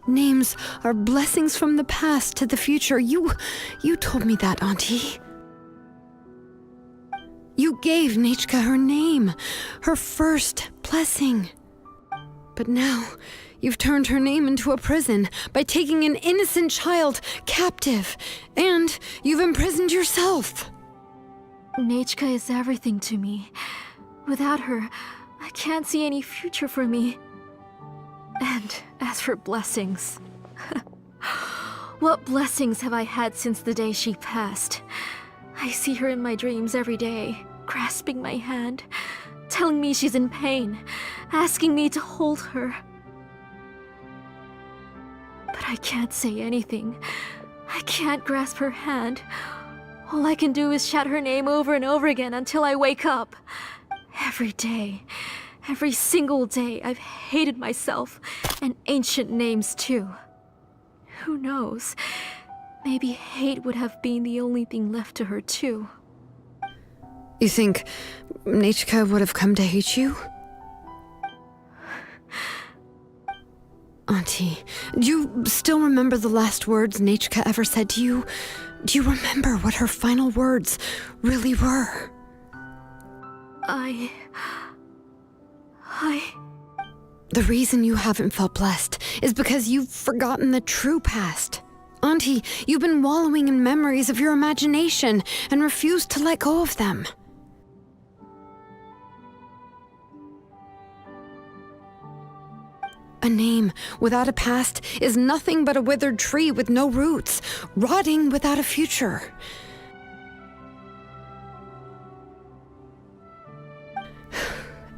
Names are blessings from the past to the future. You told me that, Auntie. You gave Nechka her name, her first blessing. But now, you've turned her name into a prison by taking an innocent child captive, and you've imprisoned yourself. Nechka is everything to me. Without her, I can't see any future for me. And as for blessings... what blessings have I had since the day she passed? I see her in my dreams every day, grasping my hand, telling me she's in pain, asking me to hold her. But I can't say anything. I can't grasp her hand. All I can do is shout her name over and over again until I wake up. Every day, every single day, I've hated myself, and ancient names too. Who knows? Maybe hate would have been the only thing left to her too. You think Nechka would have come to hate you? Auntie, do you still remember the last words Nechka ever said to you? Do you remember what her final words really were? The reason you haven't felt blessed is because you've forgotten the true past. Auntie, you've been wallowing in memories of your imagination and refused to let go of them. A name without a past is nothing but a withered tree with no roots, rotting without a future.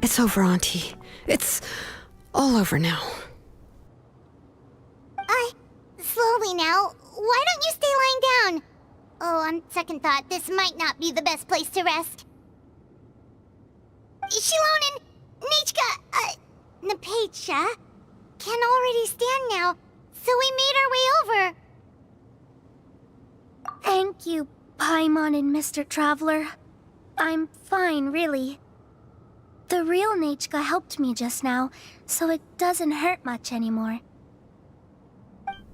It's over, Auntie. It's all over now. Slowly now. Why don't you stay lying down? Oh, on second thought, this might not be the best place to rest. Shilonen, Nechka, Napacha can already stand now, so we made our way over. Thank you, Paimon and Mr. Traveler. I'm fine, really. The real Nechka helped me just now, so it doesn't hurt much anymore.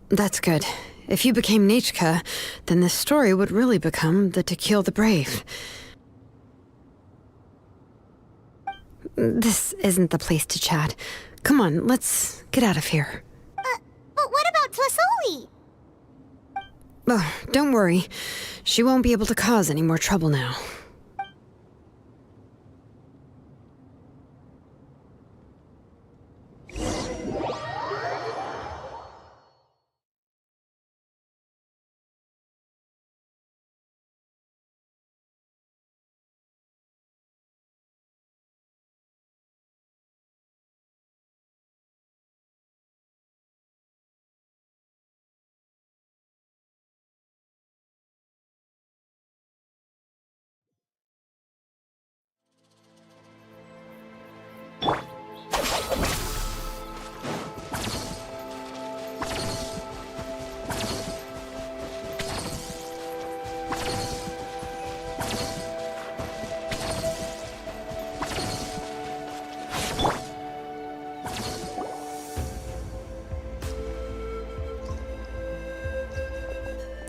That's good. If you became Nechka, then this story would really become the To Kill the Brave. This isn't the place to chat. Come on, let's get out of here. But what about Tlasoli? Oh, don't worry. She won't be able to cause any more trouble now.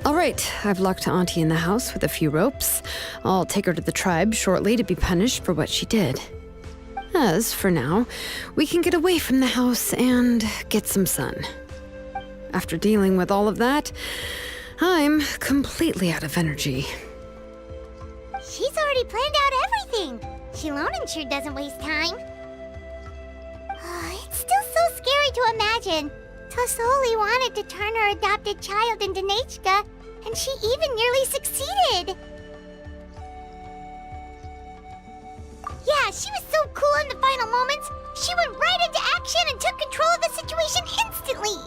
All right, I've locked Auntie in the house with a few ropes. I'll take her to the tribe shortly to be punished for what she did. As for now, we can get away from the house and get some sun. After dealing with all of that, I'm completely out of energy. She's already planned out everything. Shilonen sure doesn't waste time. It's still so scary to imagine. Tlasoli wanted to turn her adopted child into Nechka, and she even nearly succeeded. Yeah, she was so cool in the final moments. She went right into action and took control of the situation instantly.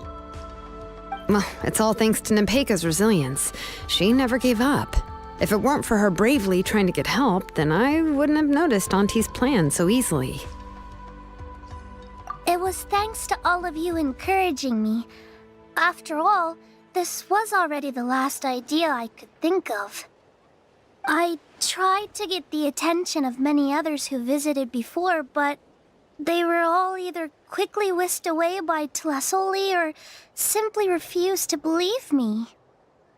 Well, it's all thanks to Napacha's resilience. She never gave up. If it weren't for her bravely trying to get help, then I wouldn't have noticed Auntie's plan so easily. It was thanks to all of you encouraging me. After all, this was already the last idea I could think of. I tried to get the attention of many others who visited before, but they were all either quickly whisked away by Tlasoli or simply refused to believe me.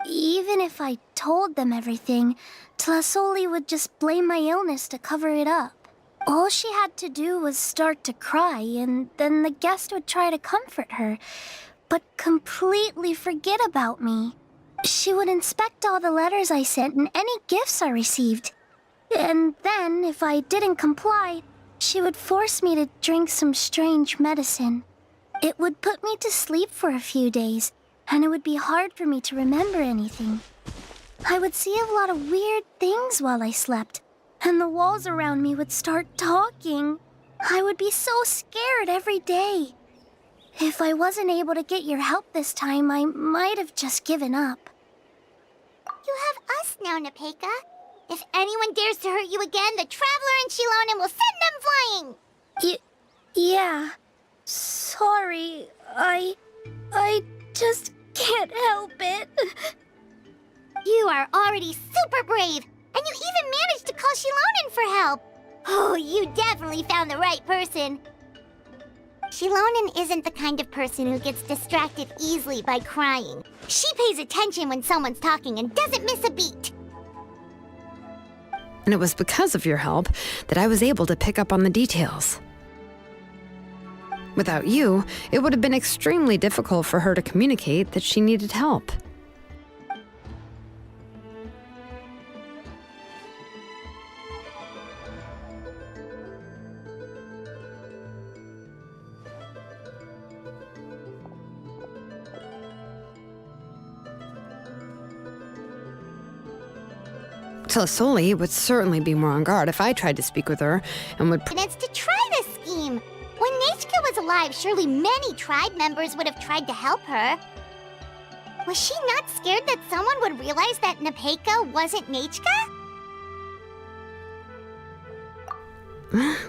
Even if I told them everything, Tlasoli would just blame my illness to cover it up. All she had to do was start to cry, and then the guest would try to comfort her, but completely forget about me. She would inspect all the letters I sent and any gifts I received. And then, if I didn't comply, she would force me to drink some strange medicine. It would put me to sleep for a few days, and it would be hard for me to remember anything. I would see a lot of weird things while I slept, and the walls around me would start talking. I would be so scared every day. If I wasn't able to get your help this time, I might have just given up. You have us now, Nepeka. If anyone dares to hurt you again, the Traveler and Shilonen will send them flying! Yeah. Sorry, I just can't help it. You are already super brave, and you even managed to call Shilonen for help. Oh, you definitely found the right person. Shilonen isn't the kind of person who gets distracted easily by crying. She pays attention when someone's talking and doesn't miss a beat. And it was because of your help that I was able to pick up on the details. Without you, it would have been extremely difficult for her to communicate that she needed help. Tlasoli would certainly be more on guard if I tried to speak with her and would... It's to try this scheme. When Nechka was alive, surely many tribe members would have tried to help her. Was she not scared that someone would realize that Nepeka wasn't Nechka?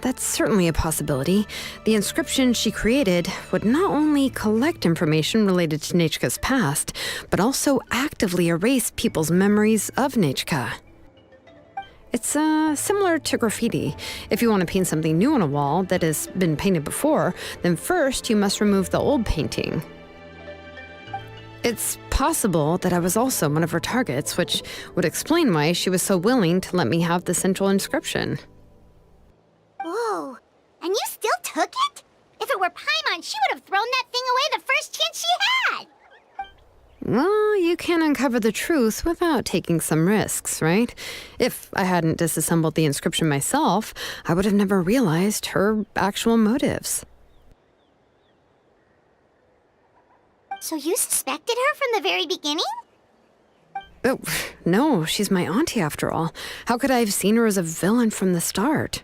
That's certainly a possibility. The inscription she created would not only collect information related to Nechka's past, but also actively erase people's memories of Nechka. It's similar to graffiti. If you want to paint something new on a wall that has been painted before, then first you must remove the old painting. It's possible that I was also one of her targets, which would explain why she was so willing to let me have the central inscription. Whoa, and you still took it? If it were Paimon, she would have thrown that thing away the first chance she had! Well, you can't uncover the truth without taking some risks, right? If I hadn't disassembled the inscription myself, I would have never realized her actual motives. So you suspected her from the very beginning? Oh, no, she's my auntie after all. How could I have seen her as a villain from the start?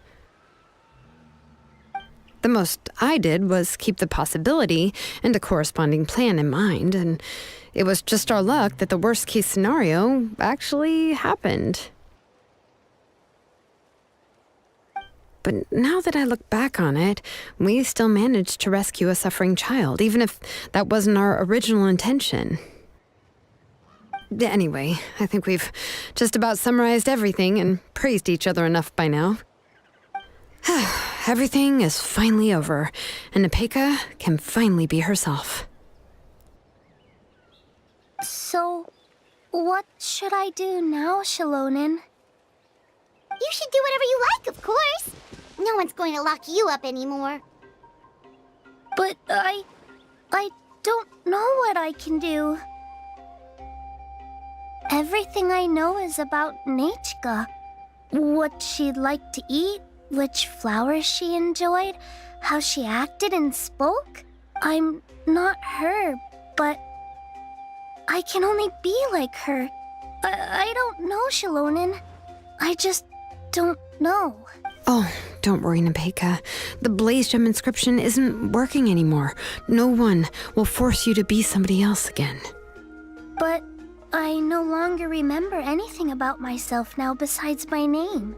The most I did was keep the possibility and a corresponding plan in mind, and it was just our luck that the worst-case scenario actually happened. But now that I look back on it, we still managed to rescue a suffering child, even if that wasn't our original intention. Anyway, I think we've just about summarized everything and praised each other enough by now. Everything is finally over, and Nepeka can finally be herself. So, what should I do now, Shilonen? You should do whatever you like, of course. No one's going to lock you up anymore. But I don't know what I can do. Everything I know is about Nechka. What she'd like to eat, which flowers she enjoyed, how she acted and spoke. I'm not her, but I can only be like her. I don't know, Shilonen. I just don't know. Oh, don't worry, Nepeka. The Blaze Gem inscription isn't working anymore. No one will force you to be somebody else again. But I no longer remember anything about myself now besides my name.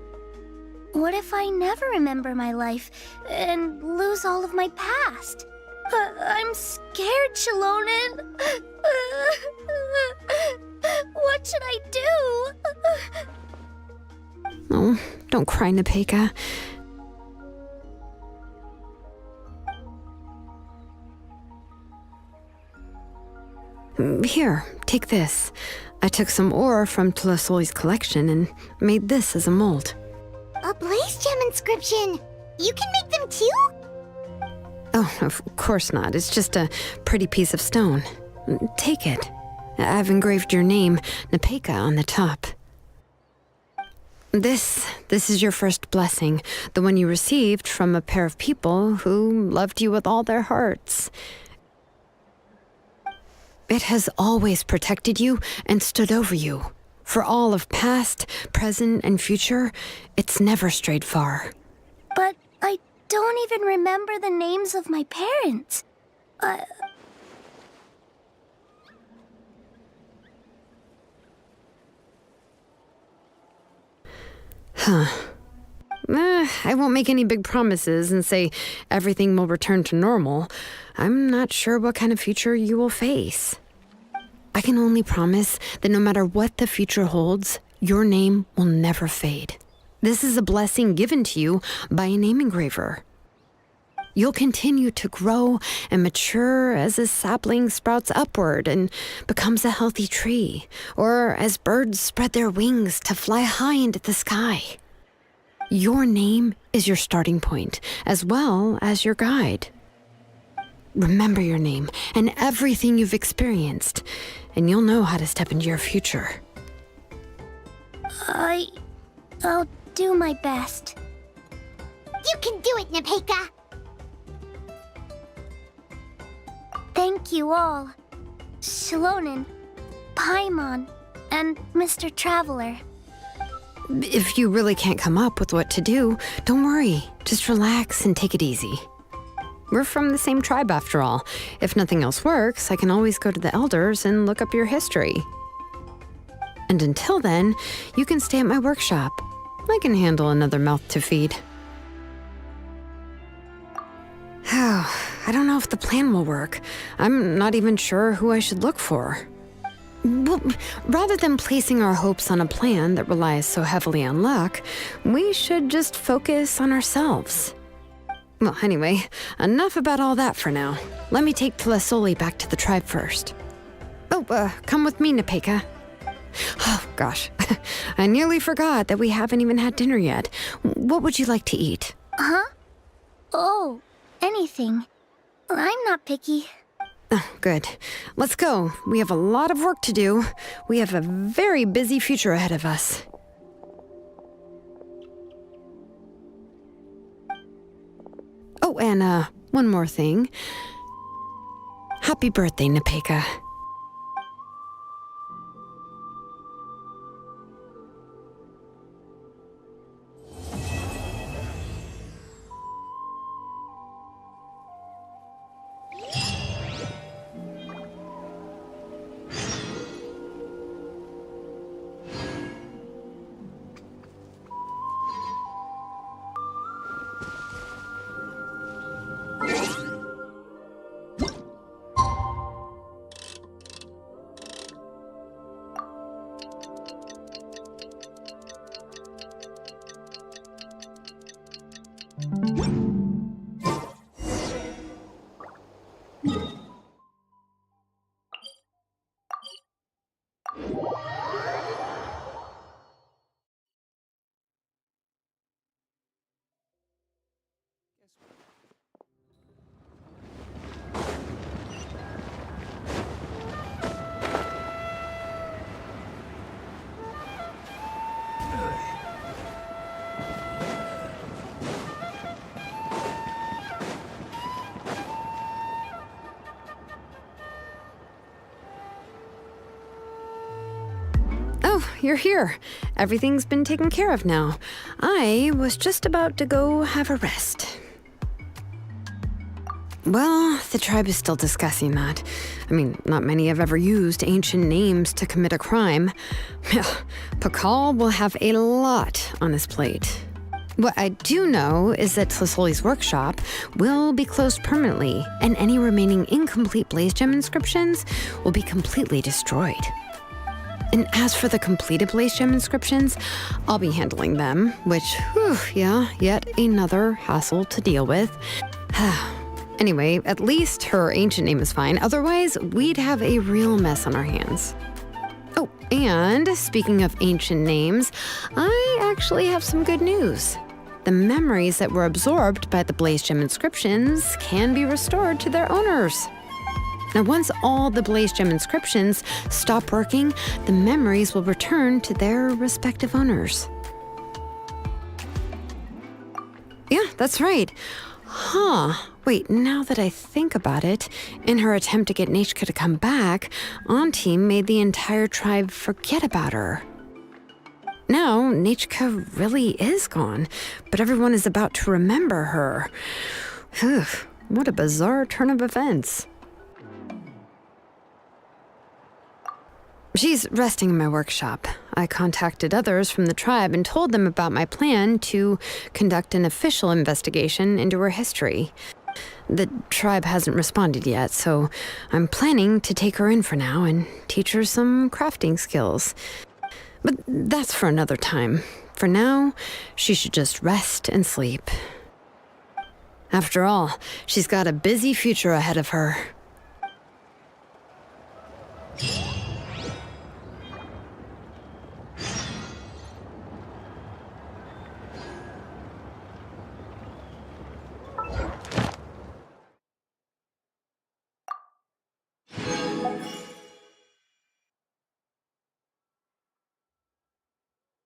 What if I never remember my life and lose all of my past? I'm scared, Shilonen. What should I do? Oh, don't cry, Nepeka. Here, take this. I took some ore from Tlasoli's collection and made this as a mold. A blaze gem inscription! You can make them too? Oh, of course not. It's just a pretty piece of stone. Take it. I've engraved your name, Nepeka, on the top. This is your first blessing, the one you received from a pair of people who loved you with all their hearts. It has always protected you and stood over you. For all of past, present, and future, it's never strayed far. But I don't even remember the names of my parents. I won't make any big promises and say everything will return to normal. I'm not sure what kind of future you will face. I can only promise that no matter what the future holds, your name will never fade. This is a blessing given to you by a name engraver. You'll continue to grow and mature as a sapling sprouts upward and becomes a healthy tree, or as birds spread their wings to fly high into the sky. Your name is your starting point, as well as your guide. Remember your name and everything you've experienced, and you'll know how to step into your future. I'll do my best. You can do it, Nepeka! Thank you all. Shilonen, Paimon, and Mr. Traveler. If you really can't come up with what to do, don't worry. Just relax and take it easy. We're from the same tribe after all. If nothing else works, I can always go to the elders and look up your history. And until then, you can stay at my workshop. I can handle another mouth to feed. I don't know if the plan will work. I'm not even sure who I should look for. Well, rather than placing our hopes on a plan that relies so heavily on luck, we should just focus on ourselves. Well, anyway, enough about all that for now. Let me take Tlasoli back to the tribe first. Oh, come with me, Nepeka. Oh, gosh. I nearly forgot that we haven't even had dinner yet. What would you like to eat? Huh? Oh, anything. I'm not picky. Oh, good. Let's go. We have a lot of work to do. We have a very busy future ahead of us. Oh, and one more thing. Happy birthday, Nepeka. Oh, you're here. Everything's been taken care of now. I was just about to go have a rest. Well, the tribe is still discussing that. I mean, not many have ever used ancient names to commit a crime. Pakal will have a lot on his plate. What I do know is that Tlasoli's workshop will be closed permanently, and any remaining incomplete blaze gem inscriptions will be completely destroyed. And as for the completed Blaze Gem inscriptions, I'll be handling them, which, whew, yeah, yet another hassle to deal with. Anyway, at least her ancient name is fine. Otherwise, we'd have a real mess on our hands. Oh, and speaking of ancient names, I actually have some good news. The memories that were absorbed by the Blaze Gem inscriptions can be restored to their owners. Now, once all the Blaze Gem inscriptions stop working, the memories will return to their respective owners. Yeah, that's right. Wait, now that I think about it, in her attempt to get Nechka to come back, Auntie made the entire tribe forget about her. Now, Nechka really is gone, but everyone is about to remember her. Phew, what a bizarre turn of events. She's resting in my workshop. I contacted others from the tribe and told them about my plan to conduct an official investigation into her history. The tribe hasn't responded yet, so I'm planning to take her in for now and teach her some crafting skills. But that's for another time. For now, she should just rest and sleep. After all, she's got a busy future ahead of her.